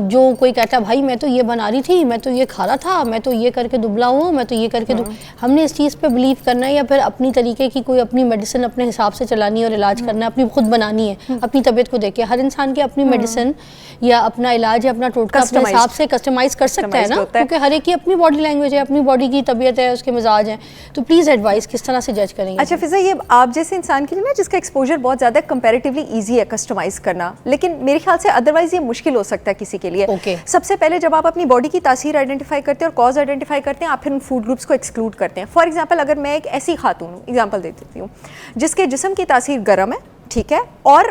जो कोई कहता है भाई मैं तो ये बना रही थी, मैं तो ये खा रहा था, मैं तो ये करके दुबला हूँ, मैं तो ये करके हमने इस चीज़ पे बिलीव करना है, या फिर अपनी तरीके की कोई अपनी मेडिसिन अपने हिसाब से चलानी है और इलाज करना है, अपनी खुद बनानी है अपनी तबीयत को देख के। हर इंसान की अपनी मेडिसिन या अपना इलाज या अपना टोटका अपने Customized. हिसाब से कस्टमाइज कर सकता है Customized ना, होता है। क्योंकि हर एक की अपनी बॉडी लैंग्वेज है, अपनी बॉडी की तबीयत है, उसके मिजाज हैं। तो प्लीज़ एडवाइस किस तरह से जज करेंगे? अच्छा फिजा, ये आप जैसे इंसान के लिए ना जिसका एक्सपोजर बहुत ज़्यादा कंपैरेटिवली इजी है कस्टमाइज करना, लेकिन मेरे ख्याल से अदरवाइज ये मुश्किल हो सकता है किसी के लिए। Okay. सबसे पहले जब आप अपनी बॉडी की तासीर आइडेंटिफाई करते हैं और कॉज आइडेंटिफाई करते हैं, आप फिर उन फूड ग्रुप्स को एक्सक्लूड करते हैं। फॉर एग्जाम्पल, अगर मैं एक ऐसी खातून हूँ, एग्जाम्पल दे देती हूँ, जिसके जिस्म की तासीर गर्म है, ठीक है, और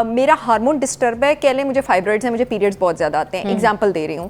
मेरा हार्मोन डिस्टर्ब है, कह लें मुझे फाइब्रॉइड्स हैं, मुझे पीरियड्स बहुत ज़्यादा आते हैं, एग्जांपल दे रही हूँ,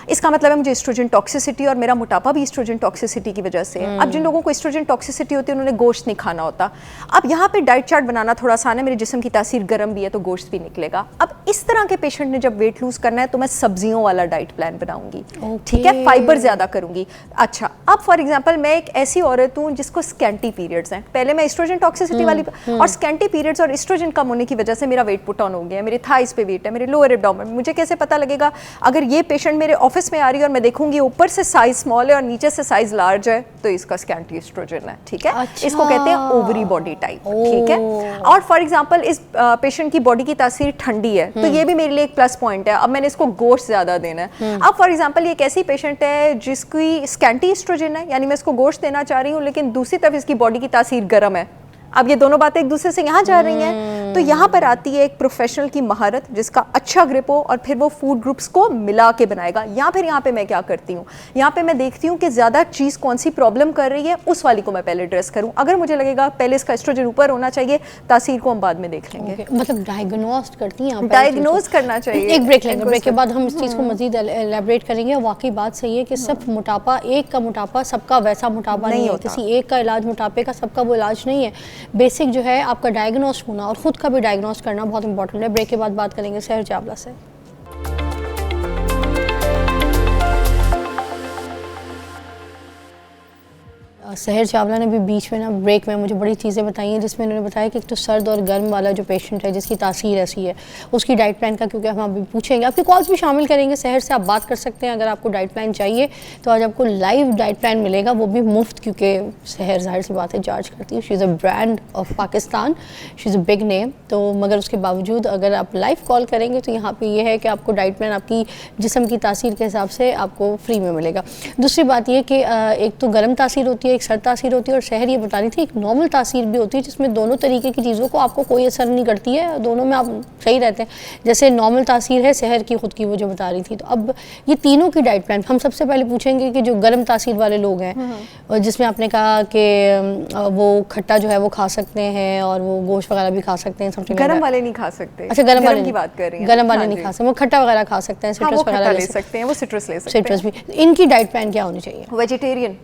इसका मतलब है मुझे एस्ट्रोजन टॉक्सिसिटी, और मेरा मोटापा भी एस्ट्रोजन टॉक्सिसिटी की वजह से है। अब जिन लोगों को एस्ट्रोजन टॉक्सिसिटी होती है उन्होंने गोश्त नहीं खाना होता। अब यहाँ पे डाइट चार्ट बनाना थोड़ा आसान है, मेरे जिस्म की तासीर गर्म भी है तो गोश्त भी निकलेगा। अब इस तरह के पेशेंट ने जब वेट लूज करना है तो मैं सब्जियों वाला डाइट प्लान बनाऊंगी, ठीक है, फाइबर ज़्यादा करूंगी। अच्छा, अब फॉर एग्जाम्पल मैं एक ऐसी औरत हूँ जिसको स्कैंटी पीरियड्स हैं, पहले मैं एस्ट्रोजन टॉक्सिसिटी वाली, और स्कैंटी पीरियड्स और एस्ट्रोजन कम होने की वजह से मेरा वेट पुट ऑन हो गया, मेरे थाइस पे वेट है, मेरे लोअर एब्डोमेन। मुझे कैसे पता लगेगा? अगर ये पेशेंट मेरे ऑफिस में आ रही है और मैं देखूंगी ऊपर से साइज स्मॉल है और नीचे से साइज लार्ज है, तो इसका स्कैंटी एस्ट्रोजन है, ठीक है। अच्छा। इसको कहते हैं ओवरी बॉडी टाइप, ठीक है। और फॉर एग्जांपल इस पेशेंट की बॉडी की तासीर ठंडी है, तो ये भी मेरे लिए एक प्लस पॉइंट है, अब मैंने इसको गोश्त ज्यादा देना है। अब फॉर एग्जांपल ये एक ऐसी पेशेंट है जिसकी स्कैंटी एस्ट्रोजन है, यानी मैं इसको गोश्त देना चाह रही हूँ, लेकिन दूसरी तरफ इसकी बॉडी की तासीर गर्म है। अब ये दोनों बातें एक दूसरे से यहाँ जा रही हैं, तो यहाँ पर आती है एक प्रोफेशनल की महारत, जिसका अच्छा ग्रिप हो और फिर वो फूड ग्रुप्स को मिला के बनाएगा। या फिर यहाँ पे मैं क्या करती हूँ, यहाँ पे मैं देखती हूँ कि ज़्यादा चीज़ कौन सी प्रॉब्लम कर रही है, उस वाली को मैं पहले एड्रेस करूँ। अगर मुझे लगेगा पहले इसका एस्ट्रोजन ऊपर होना चाहिए, तासीर को हम बाद में देख लेंगे। Okay. मतलब डायग्नोस्ट करती हैं आप? डायग्नोज करना चाहिए। एक ब्रेक लेंगे, ब्रेक के बाद हम इस चीज़ को मजीद एलैबोरेट करेंगे। वाकई बात सही है कि सिर्फ मोटापा, एक का मोटापा सबका वैसा मोटापा नहीं है, किसी एक का इलाज मोटापे का सबका वो इलाज नहीं है। बेसिक जो है आपका डायग्नोस्ट होना और ख़ुद का भी डायग्नोस्ट करना बहुत इंपॉर्टेंट है। ब्रेक के बाद बात करेंगे सहर चावला से। सहर चावला ने भी बीच में ना ब्रेक में मुझे बड़ी चीज़ें बताई हैं, जिसमें उन्होंने बताया कि एक तो सर्द और गर्म वाला जो पेशेंट है जिसकी तासीर ऐसी है, उसकी डाइट प्लान का, क्योंकि हम अभी पूछेंगे, आपकी कॉल्स भी शामिल करेंगे। सहर से आप बात कर सकते हैं अगर आपको डाइट प्लान चाहिए, तो आज आपको लाइव डाइट प्लान मिलेगा, वो भी मुफ्त, क्योंकि सहर जाहिर सी बात है चार्ज करती है। She is a brand of Pakistan, she is a big name, तो मगर उसके बावजूद अगर आप लाइव कॉल करेंगे तो यहाँ पर यह है कि आपको डाइट प्लान आपकी जिस्म की तासीर के हिसाब से आपको फ्री में मिलेगा। दूसरी बात यह कि एक तो गर्म तासीर होती है, एक सर्द तासीर होती है, और शहर ये बता रही थी एक नॉर्मल तासीर भी होती है, जिसमें दोनों तरीके की चीज़ों को आपको कोई असर नहीं करती है, दोनों में आप सही रहते हैं। जैसे नॉर्मल तासीर है शहर की खुद की, वो जो बता रही थी। तो अब ये तीनों की डाइट प्लान हम सबसे पहले पूछेंगे कि जो गर्म तासीर वाले लोग हैं, और जिसमें आपने कहा कि वो खट्टा जो है वो खा सकते हैं और वो गोश्त वगैरह भी खा सकते हैं, समथिंग गरम वाले नहीं खा सकते। अच्छा, गरम वाले की बात कर रही हैं, गरम वाले हाँ नहीं जी। खा सकते, वो खट्टा वगैरह खा सकते हैं, हाँ, सिट्रस वो खट्टा वगैरह ले सकते हैं, वो सिट्रस ले सकते हैं। सिट्रस भी। इनकी डाइट प्लान क्या होनी चाहिए? Vegetarian,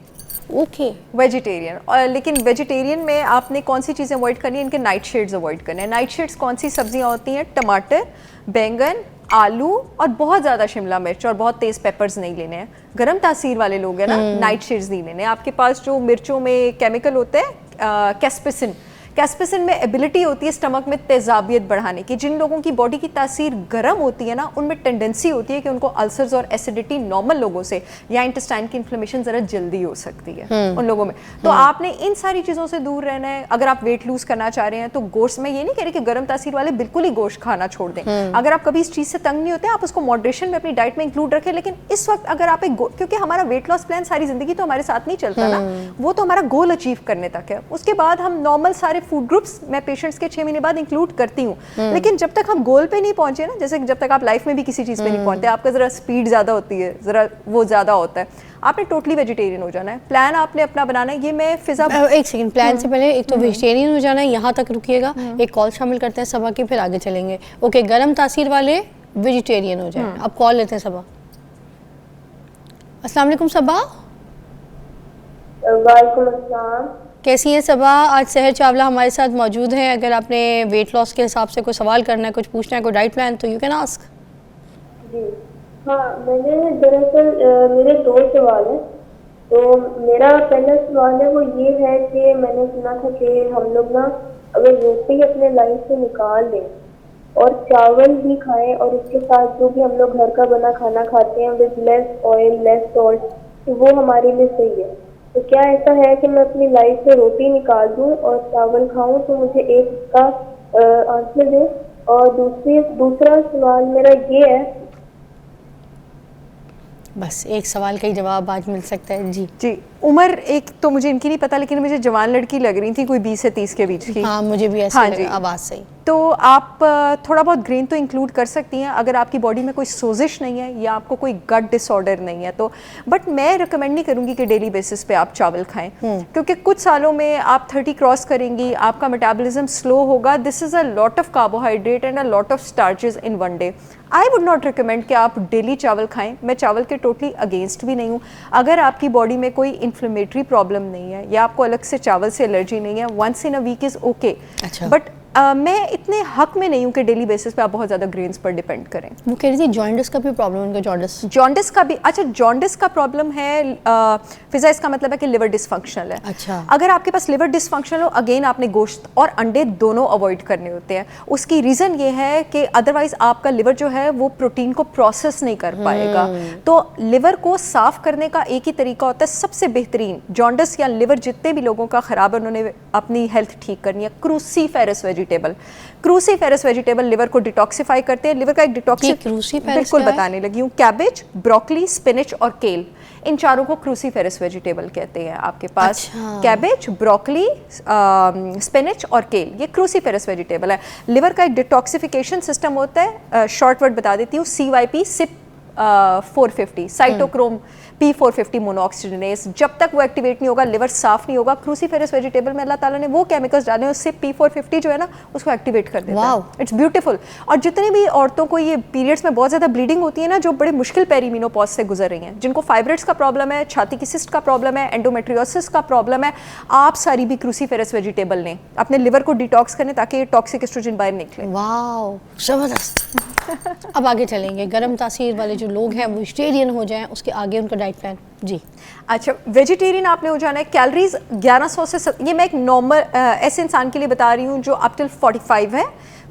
okay, vegetarian. और लेकिन वेजिटेरियन में आपने कौन सी चीज़ें अवॉइड करनी है? इनके नाइट शेड्स अवॉइड करने हैं। नाइट शेड्स कौन सी सब्जियां होती हैं? टमाटर, बैंगन, आलू और बहुत ज़्यादा शिमला मिर्च, और बहुत तेज़ पेपर्स नहीं लेने हैं। गर्म तासीर वाले लोग हैं ना, नाइट शेड्स नहीं लेने। आपके पास जो मिर्चों में केमिकल होते हैं कैस्पेसिन, कैस्पेसिन में एबिलिटी होती है स्टमक में तेजाबियत बढ़ाने की। जिन लोगों की बॉडी की तासीर गर्म होती है ना, उनमें टेंडेंसी होती है कि उनको अल्सर्स और एसिडिटी नॉर्मल लोगों से, या इंटेस्टाइन की इन्फ्लेमेशन ज़रा जल्दी हो सकती है उन लोगों में। तो आपने इन सारी चीज़ों से दूर रहना है। अगर आप वेट लूज करना चाह रहे हैं तो गोश्त, मैं ये नहीं कह रही कि गर्म तासीर वाले बिल्कुल ही गोश्त खाना छोड़ दें। अगर आप कभी इस चीज़ से तंग नहीं होते, आप उसको मॉडरेशन में अपनी डाइट में इंक्लूड रखें। लेकिन इस वक्त अगर आप क्योंकि हमारा वेट लॉस प्लान सारी जिंदगी तो हमारे साथ नहीं चलता ना, वो तो हमारा गोल अचीव करने तक है। उसके बाद हम नॉर्मल सारे फूड ग्रुप्स मैं पेशेंट्स के 6 महीने बाद इंक्लूड करती हूँ। लेकिन जब तक हम गोल पे नहीं पहुंचे ना, जैसे जब तक आप लाइफ में भी किसी चीज़ पे नहीं पहुंचते, आपका ज़रा स्पीड ज़्यादा होती है, ज़रा वो ज़्यादा होता है, आपने टोटली वेजिटेरियन हो जाना है। प्लान आपने अपना बनाना है। ये मैं फिजा एक सेकंड, प्लान से पहले एक तो वेजिटेरियन हो जाना है, यहाँ तक रुकिएगा, एक कॉल शामिल करते हैं सबा की, फिर आगे चलेंगे। ओके, गर्म तासीर वाले वेजिटेरियन हो जाए। अब कॉल लेते हैं सबा। अस्सलाम वालेकुम सबा। वालेकुम अस्सलाम। कैसी हैं सबा? आज सहर चावला हमारे साथ मौजूद हैं। अगर आपने वेट लॉस के हिसाब से कोई सवाल करना है, कुछ पूछना है, कोई डाइट प्लान, तो यू कैन आस्क। जी हाँ, मैंने दरअसल मेरे 2 सवाल हैं। तो मेरा पहला सवाल है वो ये है कि मैंने सुना था कि हम लोग ना अगर रोटी अपने लाइफ से निकाल लें और चावल भी खाएं और उसके साथ जो भी हम लोग घर का बना खाना खाते हैं with less oil less salt, तो वो हमारे लिए सही है। तो क्या ऐसा है कि मैं अपनी लाइफ से रोटी निकाल दूं और चावल खाऊं? तो मुझे एक का आंसर दें। और दूसरा सवाल मेरा ये है, बस एक सवाल का ही जवाब आज मिल सकता है जी। जी, उम्र एक तो मुझे इनकी नहीं पता, लेकिन मुझे जवान लड़की लग रही थी, कोई 20 से 30 के बीच की। हाँ मुझे भी ऐसा हाँ लगा, जी। आवाज़ सही। तो आप थोड़ा बहुत ग्रेन तो इंक्लूड कर सकती हैं अगर आपकी बॉडी में कोई सोजिश नहीं है या आपको कोई गट डिसऑर्डर नहीं है तो। बट मैं रिकमेंड नहीं करूँगी कि डेली बेसिस पे आप चावल खाएं, क्योंकि कुछ सालों में आप 30 क्रॉस करेंगी, आपका मेटाबॉलिज्म स्लो होगा। This is a lot of carbohydrate and a lot of starches in one day. I would not recommend कि आप डेली चावल खाएं। मैं चावल के टोटली अगेंस्ट भी नहीं हूँ। अगर आपकी बॉडी में कोई इन्फ्लेमेटरी प्रॉब्लम नहीं है या आपको अलग से चावल से एलर्जी नहीं है, once in a week is okay. अच्छा। बट मैं इतने हक में नहीं हूँ कि डेली बेसिस पे आप बहुत ज़्यादा ग्रेन्स पर डिपेंड करें। वो कह रही थी जॉन्डिस का भी प्रॉब्लम, उनका जॉन्डिस का भी। अच्छा, जॉन्डिस का प्रॉब्लम है फिजा, इसका मतलब है कि लिवर डिसफंक्शनल है। अच्छा। अगर आपके पास लिवर डिसफंक्शनल हो, अगेन आपने गोश्त और अंडे दोनों अवॉइड करने होते हैं। उसकी रीज़न ये है कि अदरवाइज आपका लिवर जो है वो प्रोटीन को प्रोसेस नहीं कर पाएगा। तो लिवर को साफ करने का एक ही तरीका होता है, सबसे बेहतरीन। जॉन्डिस या लिवर जितने भी लोगों का ख़राब है, उन्होंने अपनी हेल्थ ठीक करनी है, क्रूसीफेरस क्रूसीफेरस वेजिटेबल लिवर को डिटॉक्सिफाई करते हैं। लिवर का एक बिल्कुल बताने लगी हूँ। कैबेज, ब्रोकली, स्पिनच और केल, इन चारों को क्रूसीफेरस वेजिटेबल कहते हैं। आपके पास कैबेज, ब्रोकली, स्पिनच और केल, ये क्रूसीफेरस वेजिटेबल है। लिवर का एक डिटॉक्सिफिकेशन सिस्टम होता है, शॉर्ट वर्ड बता देती हूँ, CYP, सिप 450, साइटोक्रोम P450 मोनोऑक्सीजनेस। जब तक वो एक्टिवेट नहीं होगा, लिवर साफ नहीं होगा। क्रूसीफेरस वेजिटेबल में अल्लाह ताला ने वो केमिकल्स डाले हैं, उससे P450 जो है ना उसको एक्टिवेट कर देता है। It's beautiful. और जितनी भी औरतों को ये पीरियड्स में बहुत ज़्यादा ब्लीडिंग होती है ना, जो बड़े मुश्किल पेरीमीनोपॉज से गुजर रही हैं, जिनको फाइब्रोइड्स का प्रॉब्लम है, छाती की सिस्ट का प्रॉब्लम है, एंडोमेट्रियोसिस का प्रॉब्लम है, आप सारी भी क्रूसीफेरस वेजिटेबल लें, अपने लिवर को डिटॉक्स करें ताकि टॉक्सिक एस्ट्रोजन बाहर निकले। वाओ, जबरदस्त। अब आगे चलेंगे, गर्म तासीर वाले जो लोग हैं वो वेजिटेरियन हो जाएं, उसके आगे उनका डाइट प्लान जी। अच्छा, वेजिटेरियन आपने हो जाना है। कैलोरीज 1100 से ये मैं एक नॉर्मल ऐसे इंसान के लिए बता रही हूँ जो अप टिल 45 है,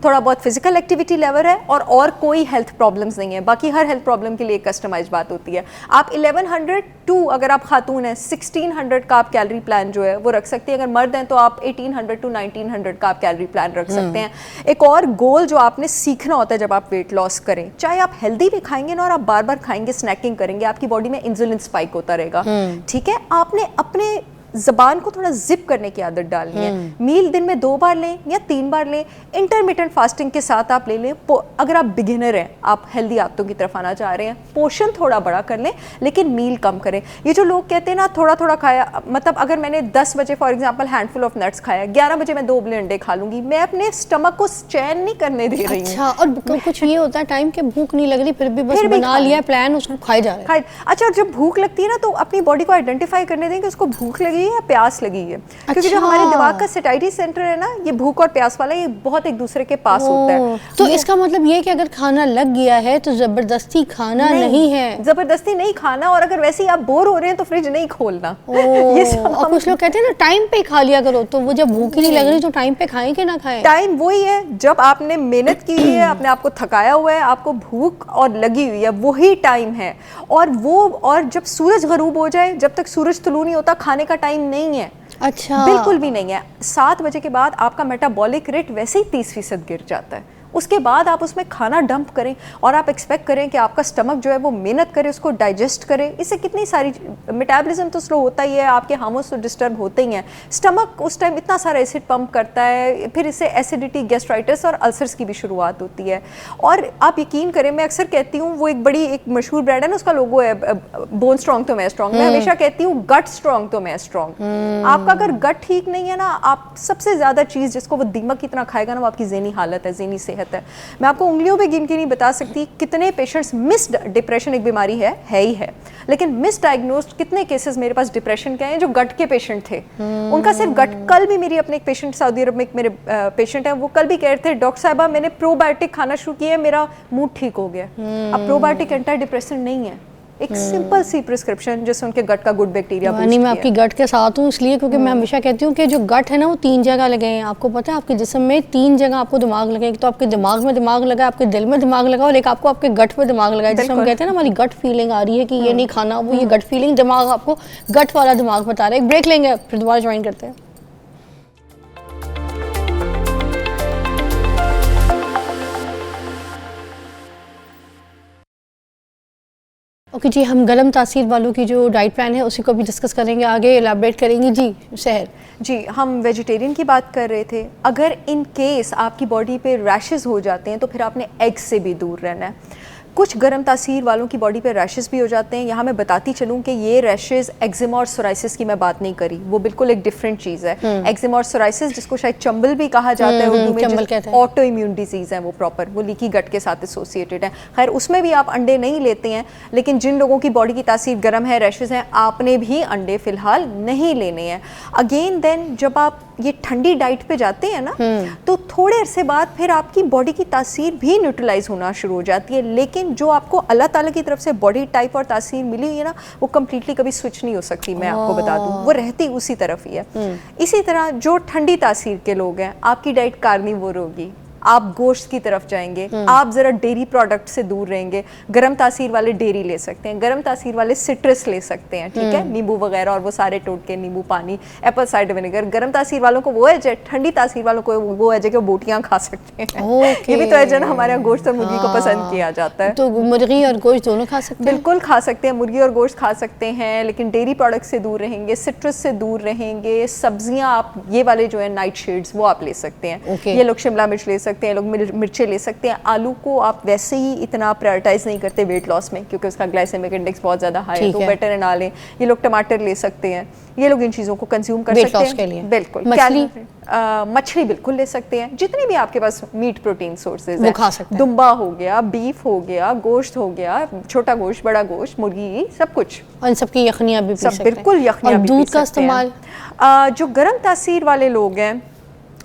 थोड़ा बहुत फिजिकल एक्टिविटी लेवल है और कोई हेल्थ प्रॉब्लम्स नहीं है। बाकी हर हेल्थ प्रॉब्लम के लिए कस्टमाइज बात होती है। आप 1100 टू, अगर आप खातून हैं 1600 का आप कैलोरी प्लान जो है वो रख सकती हैं। अगर मर्द हैं तो आप 1800 टू 1900 का आप कैलोरी प्लान रख सकते हैं। एक और गोल जो आपने सीखना होता है जब आप वेट लॉस करें, चाहे आप हेल्दी भी खाएंगे ना और आप बार बार खाएंगे, स्नैकिंग करेंगे, आपकी बॉडी में इंसुलिन स्पाइक होता रहेगा। ठीक है, आपने अपने ज़बान को थोड़ा जिप करने की आदत डालनी है। मील दिन में 2 बार लें या 3 बार लें, इंटरमिटेंट फास्टिंग के साथ आप ले लें। अगर आप बिगिनर हैं, आप हेल्दी आदतों की तरफ आना चाह रहे हैं, पोर्शन थोड़ा बड़ा कर लें लेकिन मील कम करें। ये जो लोग कहते हैं ना थोड़ा थोड़ा खाया, मतलब अगर मैंने 10 बजे for example handful of nuts खाया, 11 बजे मैं 2 उबले अंडे खा लूंगी, मैं अपने स्टमक को चैन नहीं करने दे रही हूँ। अच्छा, और कुछ ये होता है टाइम के भूख नहीं लग रही, फिर भी बस बना लिया प्लान, उसको खाए जा रहे हैं। अच्छा, और जब भूख लगती है ना तो अपनी बॉडी को आइडेंटिफाई करने दें कि उसको भूख लगी है या प्यास लगी है। क्योंकि जो हमारे दिमाग का सेटाइटी सेंटर है ना, ये भूख और प्यास वाला, ये बहुत एक दूसरे के पास होता है। तो इसका मतलब ये कि अगर खाना लग गया है तो जबरदस्ती खाना नहीं है, जबरदस्ती नहीं खाना। और अगर वैसे ही आप बोर हो रहे हैं तो फ्रिज नहीं खोलना। ये और कुछ लोग कहते हैं ना टाइम पे खा लिया करो, तो वो जब भूख ही नहीं लग रही तो टाइम पे खाएं कि ना खाएं? टाइम वही है जब आपने मेहनत की है, अपने आप को थकाया हुआ है, आपको भूख और लगी हुई है, वही टाइम है। और जब सूरज गरूब हो जाए, जब तक सूरज तुलू नहीं होता, खाने का टाइम नहीं है। अच्छा, बिल्कुल भी नहीं है। 7 बजे के बाद आपका मेटाबॉलिक रेट वैसे ही 30% गिर जाता है। उसके बाद आप उसमें खाना डंप करें और आप एक्सपेक्ट करें कि आपका स्टमक जो है वो मेहनत करे, उसको डाइजेस्ट करे। इससे कितनी सारी मेटाबॉलिज्म तो स्लो होता ही है, आपके हार्मोन्स तो डिस्टर्ब होते ही हैं। स्टमक उस टाइम इतना सारा एसिड पंप करता है, फिर इससे एसिडिटी, गैस्ट्राइटिस और अल्सर्स की भी शुरुआत होती है। और आप यकीन करें, मैं अक्सर कहती हूँ, वो एक मशहूर ब्रांड है ना, उसका लोगो है बोन स्ट्रॉन्ग तो मैं स्ट्रॉन्ग। मैं हमेशा कहती हूँ गट स्ट्रॉन्ग तो मैं स्ट्रॉन्ग। आपका अगर गट ठीक नहीं है ना, आप सबसे ज़्यादा चीज़ जिसको वो दीमक की तरह खाएगा ना, वो आपकी ज़हनी हालत है, ज़हनी सेहत है। मैं आपको उंगलियों पे गिन के नहीं बता सकती कितने पेशेंट्स, मिस्ड डिप्रेशन एक बीमारी है ही है, लेकिन मिस डायग्नोस्ड कितने केसेस मेरे पास डिप्रेशन के हैं जो गट के पेशेंट थे। उनका सिर्फ गट। कल भी मेरी अपने एक पेशेंट, सऊदी अरब में एक मेरे पेशेंट है, वो कल भी कह रहे थे, डॉक्टर साहिबा मैंने प्रोबायोटिक खाना शुरू किया, मेरा मूड ठीक हो गया। अब प्रोबायोटिक एंटी डिप्रेसेंट नहीं है, एक सिंपल सी प्रिस्क्रिप्शन जिससे उनके गट का गुड बैक्टीरिया बूस्ट किया। मैं आपकी गट के साथ हूँ, इसलिए क्योंकि मैं हमेशा कहती हूँ कि जो गट है ना वो 3 जगह लगे हैं। आपको पता है आपके जिस्म में 3 जगह आपको दिमाग लगे, तो आपके दिमाग में दिमाग लगा, आपके दिल में दिमाग लगा, और एक आपको आपके गट में दिमाग लगा है। जिसमें हम कहते हैं ना हमारी गट फीलिंग आ रही है कि ये नहीं खाना, वो ये गट फीलिंग दिमाग आपको गट वाला दिमाग बता रहा है। एक ब्रेक लेंगे, फिर दोबारा ज्वाइन करते हैं। ओके जी, हम गर्म तासीर वालों की जो डाइट प्लान है उसी को भी डिस्कस करेंगे, आगे एलाबरेट करेंगी जी शहर। जी, हम वेजिटेरियन की बात कर रहे थे। अगर इन केस आपकी बॉडी पे रैशेस हो जाते हैं तो फिर आपने एग्स से भी दूर रहना है। कुछ गर्म तासीर वालों की बॉडी पे रैशेस भी हो जाते हैं। यहाँ मैं बताती चलूँ कि ये रैशेस एक्जिमा और सोराइसिस की मैं बात नहीं करी, वो बिल्कुल एक डिफरेंट चीज़ है। एक्जिमा और सोराइसिस, जिसको शायद चंबल भी कहा जाता है उर्दू में, ऑटो इम्यून डिजीज़ है वो प्रॉपर, वो लीकी गट के साथ एसोसिएटेड है। खैर उसमें भी आप अंडे नहीं लेते हैं, लेकिन जिन लोगों की बॉडी की तासीर गर्म है, रैशेस हैं, आपने भी अंडे फ़िलहाल नहीं लेने हैं। अगेन देन जब आप ये ठंडी डाइट पे जाते हैं ना, तो थोड़े अरसे बाद फिर आपकी बॉडी की तासीर भी न्यूट्रलाइज होना शुरू हो जाती है। लेकिन जो आपको अल्लाह ताला की तरफ से बॉडी टाइप और तासीर मिली हुई है ना, वो कम्प्लीटली कभी स्विच नहीं हो सकती। मैं आपको बता दूं, वो रहती उसी तरफ ही है। इसी तरह जो ठंडी तासीर के लोग हैं, आपकी डाइट कार्निवोर होगी, आप गोश्त की तरफ जाएंगे, आप ज़रा डेयरी प्रोडक्ट से दूर रहेंगे। गर्म तासीर वाले डेयरी ले सकते हैं, गर्म तासीर वाले सिट्रस ले सकते हैं, ठीक है, नींबू वगैरह और वो सारे टोटके, नींबू पानी, एप्पल साइडर विनेगर। गर्म तासीर वालों को वो है, ठंडी तासीर वालों को वो है कि वो बोटियाँ खा सकते हैं। ये भी तो है ना, हमारे यहाँ गोश्त और मुर्गी को पसंद किया जाता है, तो मुर्गी और गोश्त दोनों खा सकते हैं? बिल्कुल खा सकते हैं, मुर्गी और गोश्त खा सकते हैं, लेकिन डेयरी प्रोडक्ट से दूर रहेंगे, सिट्रस से दूर रहेंगे। सब्जियाँ आप ये वाले जो है नाइट शेड्स, वो आप ले सकते हैं। ये लोग शिमला मिर्च ले सकते हैं, लोग मिर्चें ले सकते हैं। आलू को आप वैसे ही इतना प्रायोरिटाइज नहीं करते वेट लॉस में, क्योंकि उसका ग्लाइसेमिक इंडेक्स बहुत ज़्यादा हाई है, तो बेटर है ना लें। ये लोग टमाटर ले सकते हैं, ये लोग इन चीज़ों को कंज्यूम कर सकते हैं के लिए। बिल्कुल। मछली बिल्कुल ले सकते हैं, जितनी भी आपके पास मीट प्रोटीन सोर्सेज हैं, दुम्बा हो गया, बीफ हो गया, गोश्त हो गया, छोटा गोश्त, बड़ा गोश्त, मुर्गी, सब कुछ, और इन सबकी यखनियाँ भी पी सकते हैं। बिल्कुल यखनियाँ भी। दूध का इस्तेमाल, जो गर्म तासीर वाले लोग हैं,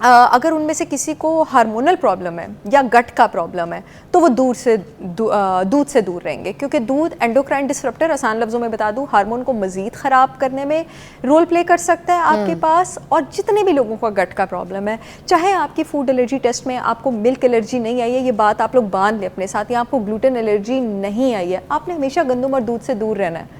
अगर उनमें से किसी को हार्मोनल प्रॉब्लम है या गट का प्रॉब्लम है, तो वो दूध से दूर रहेंगे, क्योंकि दूध एंडोक्राइन डिसरप्टर, आसान लफ्ज़ों में बता दूं, हार्मोन को मज़ीद ख़राब करने में रोल प्ले कर सकता है आपके पास। और जितने भी लोगों का गट का प्रॉब्लम है, चाहे आपकी फूड एलर्जी टेस्ट में आपको मिल्क एलर्जी नहीं आई है, ये बात आप लोग बांध लें अपने साथ, या आपको ग्लूटेन एलर्जी नहीं आई है, आपने हमेशा गंदम और दूध से दूर रहना है।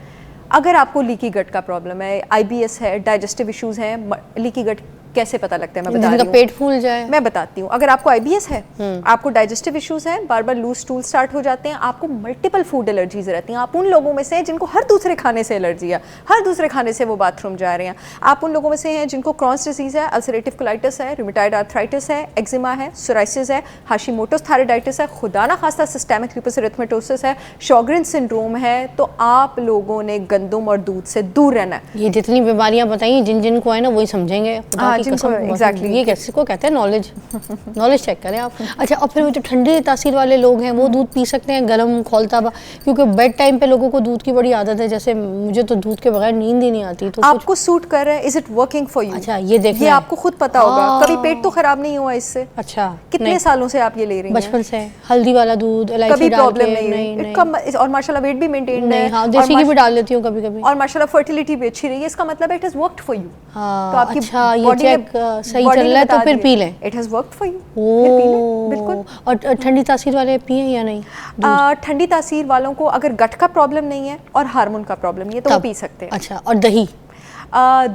अगर आपको लीकी गट का प्रॉब्लम है, IBS है, डाइजेस्टिव इश्यूज़ हैं, लीकी गट कैसे पता लगता है मैं बता रही हूँ, पेट फूल जाए, मैं बताती हूँ। अगर आपको IBS है, आपको डाइजेस्टिव इश्यूज हैं, बार बार लूज स्टूल स्टार्ट हो जाते हैं, आपको मल्टीपल फूड एलर्जीज रहती हैं, आप उन लोगों में से हैं जिनको हर दूसरे खाने से एलर्जी है, हर दूसरे खाने से वो बाथरूम जा रहे हैं, आप उन लोगों में से हैं जिनको क्रॉन्स डिजीज है, अल्सरेटिव कोलाइटिस है, रूमेटॉइड आर्थराइटिस है, एक्जिमा है, सोराइसिस है, हाशिमोटोस थायराइडाइटिस है, खुदा ना खास्ता सिस्टेमिक लूपस एरिथमेटोसिस है, शॉगरिन सिंड्रोम है, तो आप लोगों ने गंदम और दूध से दूर रहना है। ये जितनी बीमारियां बताई जिन जिन को है ना वही समझेंगे। एग्जैक्टली, ये कैसे को कहते हैं नॉलेज, नॉलेज चेक करें आप। अच्छा, और फिर वो जो ठंडी तासीर वाले लोग हैं वो दूध पी सकते हैं गर्म खौलता हुआ, क्योंकि बेड टाइम पे लोगों को दूध की बड़ी आदत है, जैसे मुझे तो दूध के बगैर नींद ही नहीं आती। तो आपको सूट कर रहा है, is it working for you? अच्छा, ये देखिए, ये आपको खुद पता होगा, कभी पेट तो खराब नहीं हुआ इससे? अच्छा, कितने सालों से आप ये ले रही हैं? बचपन से। हल्दी वाला दूध, कभी प्रॉब्लम नहीं, और माशाल्लाह वेट भी मेंटेन है, हाँ, देसी घी भी डाल लेती हूँ कभी कभी, और माशाल्लाह फर्टिलिटी भी अच्छी रही है, इसका मतलब it has worked for you. तो आपकी बॉडी सही चल रहा है तो फिर पी लें, it has worked for you, फिर पी लें, बिल्कुल। और ठंडी तासीर वाले पिए या नहीं? ठंडी तासीर वालों को अगर गट का प्रॉब्लम नहीं है और हार्मोन का प्रॉब्लम नहीं है तो वो पी सकते हैं। अच्छा, और दही?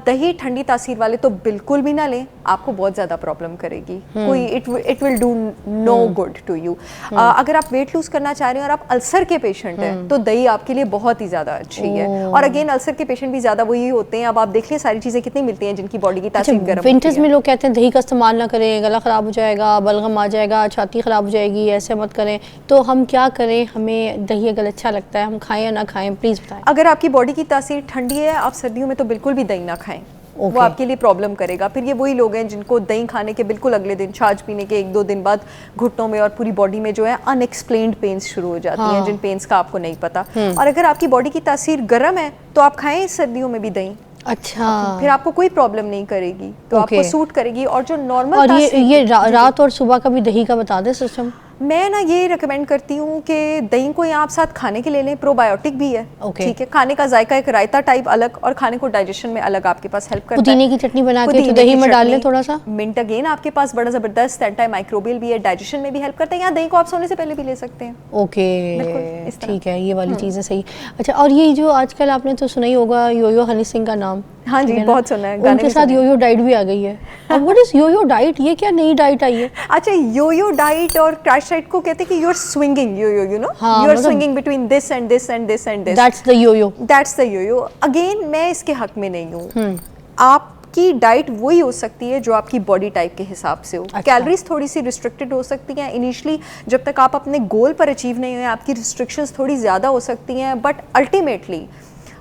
दही ठंडी तासीर वाले तो बिल्कुल भी ना लें, आपको बहुत ज़्यादा प्रॉब्लम करेगी, कोई it will do no good to you. अगर आप वेट लूज करना चाह रहे हैं और आप अल्सर के पेशेंट हैं तो दही आपके लिए बहुत ही ज़्यादा अच्छी है। और अगेन अल्सर के पेशेंट भी ज़्यादा वही होते हैं, अब आप देख लें सारी चीज़ें कितनी मिलती हैं जिनकी बॉडी की तासीर गर्म। विंटर्स में लोग कहते हैं दही का इस्तेमाल ना करें, गला ख़राब हो जाएगा, बलगम आ जाएगा, छाती ख़राब हो जाएगी, ऐसे मत करें, तो हम क्या करें? हमें दही अगर अच्छा लगता है, हम खाएं या ना खाएं, प्लीज़ बताएं। अगर आपकी बॉडी की तासीर ठंडी है, आप सर्दियों में तो बिल्कुल भी दही ना खाएं, वो आपके लिए प्रॉब्लम करेगा। फिर ये वही लोग हैं जिनको दही खाने के बिल्कुल अगले दिन, छाछ पीने के 1-2 दिन बाद घुटनों में और पूरी बॉडी में जो है अनएक्सप्लेन्ड पेन्स शुरू हो जाती हैं, जिन पेन्स का आपको नहीं पता। और अगर आपकी बॉडी की तासीर गर्म है तो आप खाएं सर्दियों में भी दही। अच्छा, फिर आपको कोई प्रॉब्लम नहीं करेगी, तो आपको सूट करेगी। और जो नॉर्मल, और ये रात और सुबह का भी दही का बता दें सिस्टम। मैं ना ये रिकमेंड करती हूँ कि दही को यहाँ आप साथ खाने के ले लें, प्रोबायोटिक भी है, ठीक है, खाने का जायका एक रायता टाइप अलग और खाने को डाइजेशन में अलग आपके पास हेल्प करता है। पुदीने की चटनी बना के तो दही में डाल लें थोड़ा सा, मिंट अगेन आपके पास बड़ा ज़बरदस्त एंटी माइक्रोबियल भी है, डाइजेशन में भी हेल्प करता है। यहाँ दही को आप सोने से पहले भी ले सकते हैं। ओके, ठीक है, ये वाली चीज़ें सही। अच्छा, और ये जो आजकल आपने तो सुना ही होगा योयो हनी सिंह का नाम, हाँ जी, ठीक है ना? बहुत सुना है, गाने उनके भी साथ सुने हैं। योयो डाइट भी आ गई है। अब व्हाट इज योयो डाइट? ये क्या नई डाइट आई है? अच्छा, यो डाइट और क्रैश डाइट को कहते हैं कि you are swinging, you know, हाँ, यू आर मतलब- swinging between this and this and this and this, that's the yoyo. That's the yo. Again मैं इसके हक में नहीं हूँ। आपकी डाइट वही हो सकती है जो आपकी बॉडी टाइप के हिसाब से हो। अच्छा। कैलोरीज थोड़ी सी रिस्ट्रिक्टेड हो सकती हैं इनिशियली, जब तक आप अपने गोल पर अचीव नहीं हुए आपकी रिस्ट्रिक्शंस थोड़ी ज़्यादा हो सकती हैं, but ultimately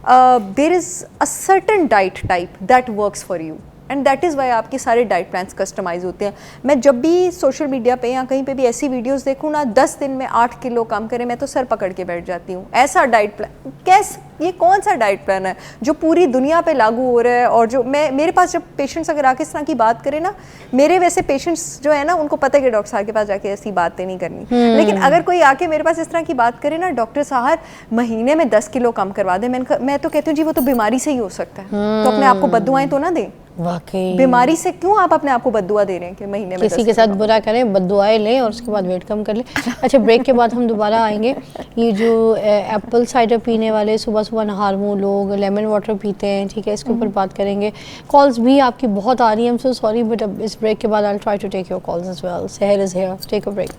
there is a certain diet type that works for you and that is why आपके सारे डाइट प्लान्स कस्टमाइज होते हैं। मैं जब भी सोशल मीडिया पे या कहीं पे भी ऐसी वीडियोस देखूँ ना, 10 दिन में 8 किलो कम करें, मैं तो सर पकड़ के बैठ जाती हूँ। ऐसा डाइट प्लान कैसे, ये कौन सा डाइट प्लान है जो पूरी दुनिया पे लागू हो रहा है? और जो मेरे पास जब पेशेंट्स अगर आके इस तरह की बात करें ना, मेरे वैसे पेशेंट्स जो है ना उनको पता है कि डॉक्टर साहब के पास जाके ऐसी बातें नहीं करनी, लेकिन अगर कोई आके मेरे पास इस तरह की बात करे ना, डॉक्टर साहब महीने में 10 किलो कम करवा दे, मैं तो कहती हूँ जी वो तो बीमारी से ही हो सकता है, तो अपने आप को बद्दुआएं तो ना दें। वाकई बीमारी से क्यों आप अपने आप को बद्दुआ दे रहे हैं कि महीने में किसी 10 के साथ किलो? बुरा करें, बद्दुआएं लें और उसके बाद वेट कम कर लें। अच्छा, ब्रेक के बाद हम दोबारा आएंगे। ये जो एप्पल साइडर पीने वाले, सुबह सुबह नहार मुँह लोग लेमन वाटर पीते हैं, ठीक है, इसके ऊपर बात करेंगे। कॉल्स भी आपकी बहुत आ रही हैं, I am so sorry, but अब इस ब्रेक के बाद I will try to take your calls as well. Sahar is here, take a break.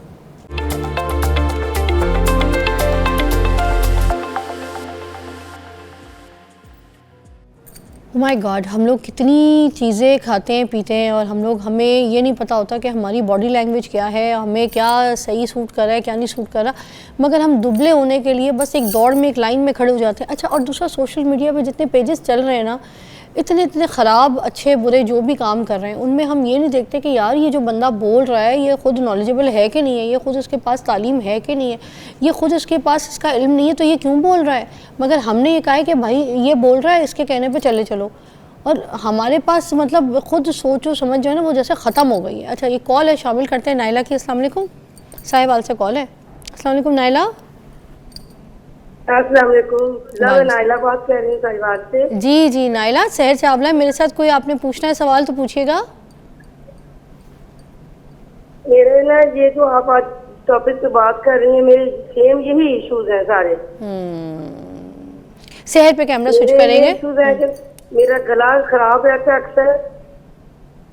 My God, हम लोग कितनी चीज़ें खाते हैं पीते हैं और हमें ये नहीं पता होता कि हमारी बॉडी लैंग्वेज क्या है, हमें क्या सही सूट कर रहा है, क्या नहीं सूट कर रहा, मगर हम दुबले होने के लिए बस एक दौड़ में, एक लाइन में खड़े हो जाते हैं। अच्छा, और दूसरा सोशल मीडिया पे जितने पेजेस चल रहे हैं ना, इतने ख़राब अच्छे बुरे जो भी काम कर रहे हैं, उनमें हम ये नहीं देखते कि यार ये जो बंदा बोल रहा है ये ख़ुद नॉलेजेबल है कि नहीं है, ये ख़ुद उसके पास तालीम है कि नहीं है, ये ख़ुद उसके पास इसका इल्म नहीं है तो ये क्यों बोल रहा है। मगर हमने ये कहा है कि भाई ये बोल रहा है, इसके कहने पे चले चलो, और हमारे पास मतलब ख़ुद सोचो समझ जो है ना वो जैसे ख़त्म हो गई है। अच्छा, ये कॉल है, शामिल करते हैं नाइला की। अस्सलाम वालेकुम, साहिबाल से कॉल है। अस्सलाम वालेकुम नाइला। अस्सलाम वालेकुम, मैं नाइला बात कर रही हूँ साहिवाल से। जी जी नाइला, सहर चावला है मेरे साथ। कोई आपने पूछना है सवाल तो पूछिएगा। मेरे ना ये जो आप आज टॉपिक पे बात कर रही हैं, मेरे सेम यही इश्यूज हैं सारे। सहर पे कैमरा स्विच करेंगे। इश्यूज है कि मेरा गला खराब रहता है अक्सर।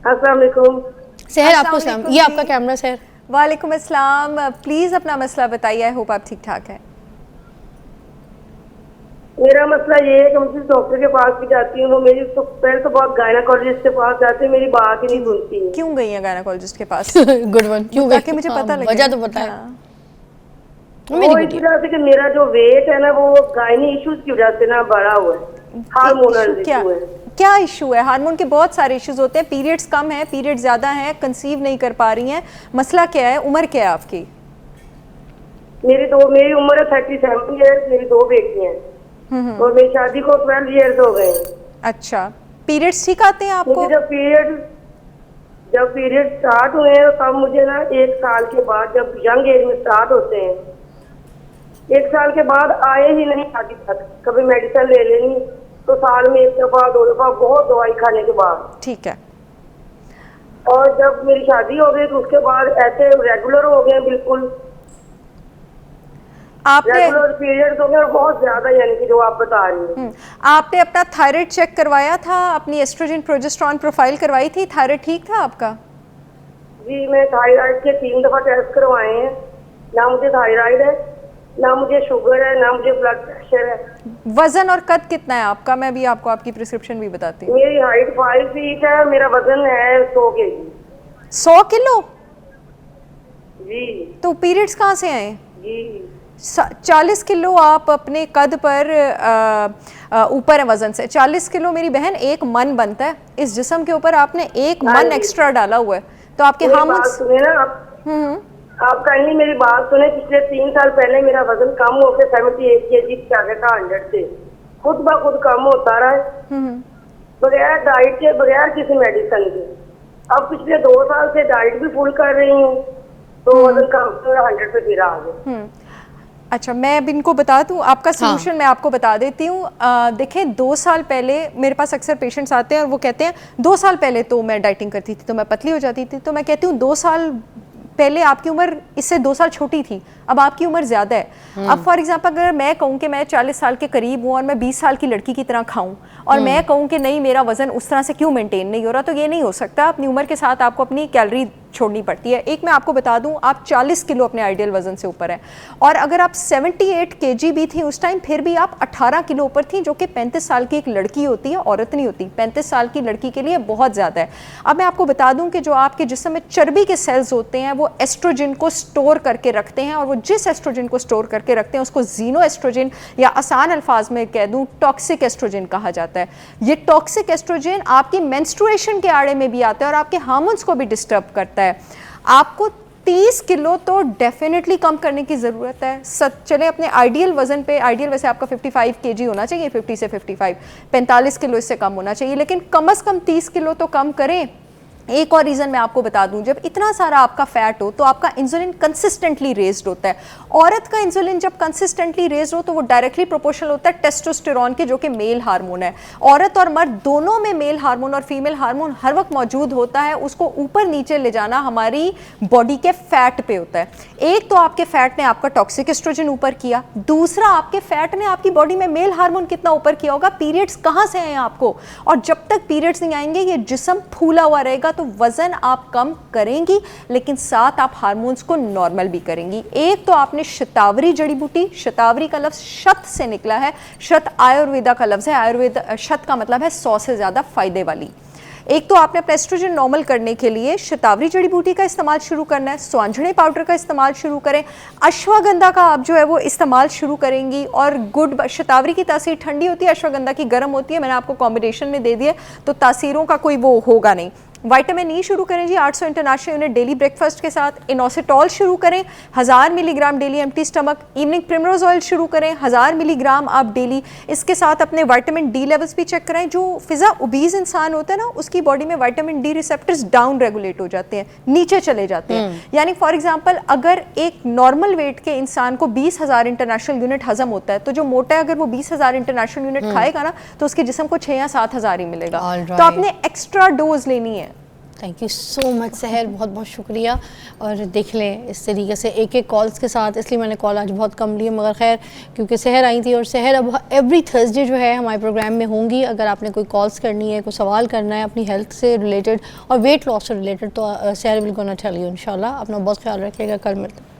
अस्सलाम वालेकुम। सहर आपको अस्सलाम सलाम, वालेकुम ये जी। आपका कैमरा सहर। वालेकुम अस्सलाम, प्लीज़ अपना मसला बताइए। आई होप आप ठीक ठाक हैं। मेरा मसला ये है कि मुझे डॉक्टर के पास भी जाती हूँ, वो मेरी तो पहले तो बहुत गायनाकोलॉजिस्ट के पास जाते हैं, मेरी बात ही नहीं सुनती है। क्यों गई हैं गायनाकोलॉजिस्ट के पास? गुड वन, क्यों गए? ताकि मुझे पता लगे। वजह तो बताए। हाँ। वो इस वजह से कि मेरा जो वेट है ना वो गायनी इश्यूज की वजह से ना बढ़ा हुआ है, हार्मोनल क्या इशू है। क्या इशू है? हार्मोन के बहुत सारे इश्यूज होते हैं। पीरियड्स कम है, पीरियड ज़्यादा है, कंसीव नहीं कर पा रही हैं, मसला क्या है? उम्र क्या है आपकी? मेरी उम्र है 37 ईयर्स, मेरी 2 बेटियां हैं और मेरी शादी को 12 ईयर्स हो गए हैं। अच्छा, पीरियड्स ठीक आते हैं आपको? मुझे जब पीरियड स्टार्ट हुए हैं तब मुझे ना 1 साल के बाद, जब यंग एज में स्टार्ट होते हैं, 1 साल के बाद आए ही नहीं शादी तक। कभी मेडिसिन ले लेनी तो साल में 1 दफा 2 दफा, बहुत दवाई खाने के बाद। ठीक है। और जब मेरी शादी हो गई तो उसके बाद ऐसे रेगुलर हो गए, बिल्कुल आपने रेगुलर पीरियड्स हो गए और बहुत ज्यादा, यानी कि जो आप बता रही हैं। आपने अपना थायराइड चेक करवाया था? अपनी एस्ट्रोजन प्रोजेस्टेरॉन प्रोफाइल करवाई थी? थायराइड ठीक था आपका? जी, मैं थायराइड के 3 दफा टेस्ट करवाए हैं। ना मुझे थायराइड है, ना मुझे शुगर है, ना मुझे ब्लड प्रेशर है। वजन और कद कितना है आपका? मैं भी आपको आपकी प्रिस्क्रिप्शन भी बताती हूँ। मेरी हाइट 5 फीट है, मेरा वजन है 100 kg। 100 किलो? जी तो पीरियड्स कहाँ से आए? जी 40 किलो आप अपने कद पर ऊपर है वजन से। 40 किलो मेरी बहन 1 मन बनता है। इस जिस्म के ऊपर आपने 1 मन एक्स्ट्रा डाला हुआ है, तो आपके मेरी बात हार्मोन्स। सुने ना आप काइंडली मेरी बात सुने। पिछले 3 साल पहले मेरा वजन कम होकर 78 kg पे आ गया था 100 से। खुद ब खुद कम होता रहा है, बगैर डाइट के, बगैर किसी मेडिसिन के। अब पिछले 2 साल से डाइट भी फुल कर रही हूँ तो वजन कम 100 पे फिर आ गया। अच्छा, मैं अब इनको बता दूं आपका सोल्यूशन। मैं आपको बता देती हूँ। देखें, 2 साल पहले मेरे पास अक्सर पेशेंट्स आते हैं और वो कहते हैं 2 साल पहले तो मैं डाइटिंग करती थी तो मैं पतली हो जाती थी। तो मैं कहती हूँ 2 साल पहले आपकी उम्र इससे 2 साल छोटी थी, अब आपकी उम्र ज़्यादा है। अब फॉर एग्जांपल अगर मैं कहूँ कि मैं 40 साल के करीब हूँ और मैं 20 साल की लड़की की तरह खाऊं और मैं कहूँ कि नहीं मेरा वज़न उस तरह से क्यों मेंटेन नहीं हो रहा, तो ये नहीं हो सकता। अपनी उम्र के साथ आपको अपनी कैलोरी छोड़नी पड़ती है। एक मैं आपको बता दूं, आप 40 किलो अपने आइडियल वजन से ऊपर हैं और अगर आप 78 केजी भी थी उस टाइम, फिर भी आप 18 किलो ऊपर थी, जो कि 35 साल की एक लड़की होती है, औरत नहीं होती। 35 साल की लड़की के लिए बहुत ज़्यादा है। अब मैं आपको बता दूं कि जो आपके जिस्म में चर्बी के सेल्स होते हैं वो एस्ट्रोजन को स्टोर करके रखते हैं, और वो जिस एस्ट्रोजन को स्टोर करके रखते हैं उसको जीनो एस्ट्रोजन, या आसान अल्फाज में कह दूं टॉक्सिक एस्ट्रोजन कहा जाता है। ये टॉक्सिक एस्ट्रोजन आपकी मेंस्ट्रुएशन के आड़े में भी आता है और आपके हार्मोन्स को भी डिस्टर्ब करता है। आपको 30 किलो तो डेफिनेटली कम करने की ज़रूरत है। चले अपने आइडियल वज़न पे, आइडियल वैसे आपका 55 केजी होना चाहिए, 50 से 55, 45 किलो इससे कम होना चाहिए, लेकिन कम से कम 30 किलो तो कम करें। एक और रीज़न मैं आपको बता दूं, जब इतना सारा आपका फैट हो तो आपका इंसुलिन कंसिस्टेंटली रेज्ड होता है। औरत का इंसुलिन जब कंसिस्टेंटली रेज्ड हो तो वो डायरेक्टली प्रोपोर्शनल होता है टेस्टोस्टेरोन के, जो कि मेल हार्मोन है। औरत और मर्द दोनों में मेल हार्मोन और फीमेल हार्मोन हर वक्त मौजूद होता है। उसको ऊपर नीचे ले जाना हमारी बॉडी के फैट पे होता है। एक तो आपके फैट ने आपका टॉक्सिक एस्ट्रोजन ऊपर किया, दूसरा आपके फैट ने आपकी बॉडी में मेल हार्मोन कितना ऊपर किया होगा। पीरियड्स कहाँ से आए आपको, और जब तक पीरियड्स नहीं आएंगे ये जिस्म फूला हुआ रहेगा, तो वजन आप कम करेंगी लेकिन साथ आप हार्मोन्स को नॉर्मल भी करेंगी। एक तो आपने शतावरी जड़ी बूटी, शतावरी का लफ्ज शत से निकला है, शत आयुर्वेदा का लफ्ज है, आयुर्वेद शत का मतलब है 100 से ज्यादा फायदे वाली। एक तो आपने अपना एस्ट्रोजन नॉर्मल करने के लिए शतावरी जड़ी बूटी का इस्तेमाल शुरू करना है, स्वांजने पाउडर का इस्तेमाल शुरू करें, अश्वगंधा का आप जो है वो इस्तेमाल शुरू करेंगी। और गुड, शतावरी की तासीर ठंडी होती है, अश्वगंधा की गर्म होती है, मैंने आपको कॉम्बिनेशन में दे दिया, तो तासीरों का कोई वो होगा नहीं। विटामिन ई शुरू करें जी 800 इंटरनेशनल यूनिट डेली ब्रेकफास्ट के साथ। इनोसिटॉल शुरू करें 1000 milligram daily empty stomach. Evening primrose oil शुरू करें 1000 मिलीग्राम आप डेली। इसके साथ अपने विटामिन डी लेवल्स भी चेक कराएं। जो फिजा ओबीज इंसान होता है ना, उसकी बॉडी में vitamin D receptors down regulate हो जाते हैं, नीचे चले जाते हैं। यानी फॉर एग्जाम्पल अगर एक नॉर्मल वेट के इंसान को 20,000 इंटरनेशनल यूनिट हजम होता है, तो जो मोटा है अगर वो 20,000 इंटरनेशनल यूनिट खाएगा ना, तो उसके जिस्म को 6 या 7,000 ही मिलेगा। तो आपने एक्स्ट्रा डोज लेनी है। थैंक यू सो मच सहर, बहुत बहुत शुक्रिया। और देख लें इस तरीके से एक एक कॉल्स के साथ, इसलिए मैंने कॉल आज बहुत कम ली, मगर खैर क्योंकि सहर आई थी, और सहर अब एवरी थर्सडे जो है हमारे प्रोग्राम में होंगी। अगर आपने कोई कॉल्स करनी है, कोई सवाल करना है अपनी हेल्थ से रिलेटेड और वेट लॉस से रिलेटेड, तो सहर विल गोना टेल यू इंशाल्लाह। अपना बहुत ख्याल रखिएगा, कल मिलते हैं।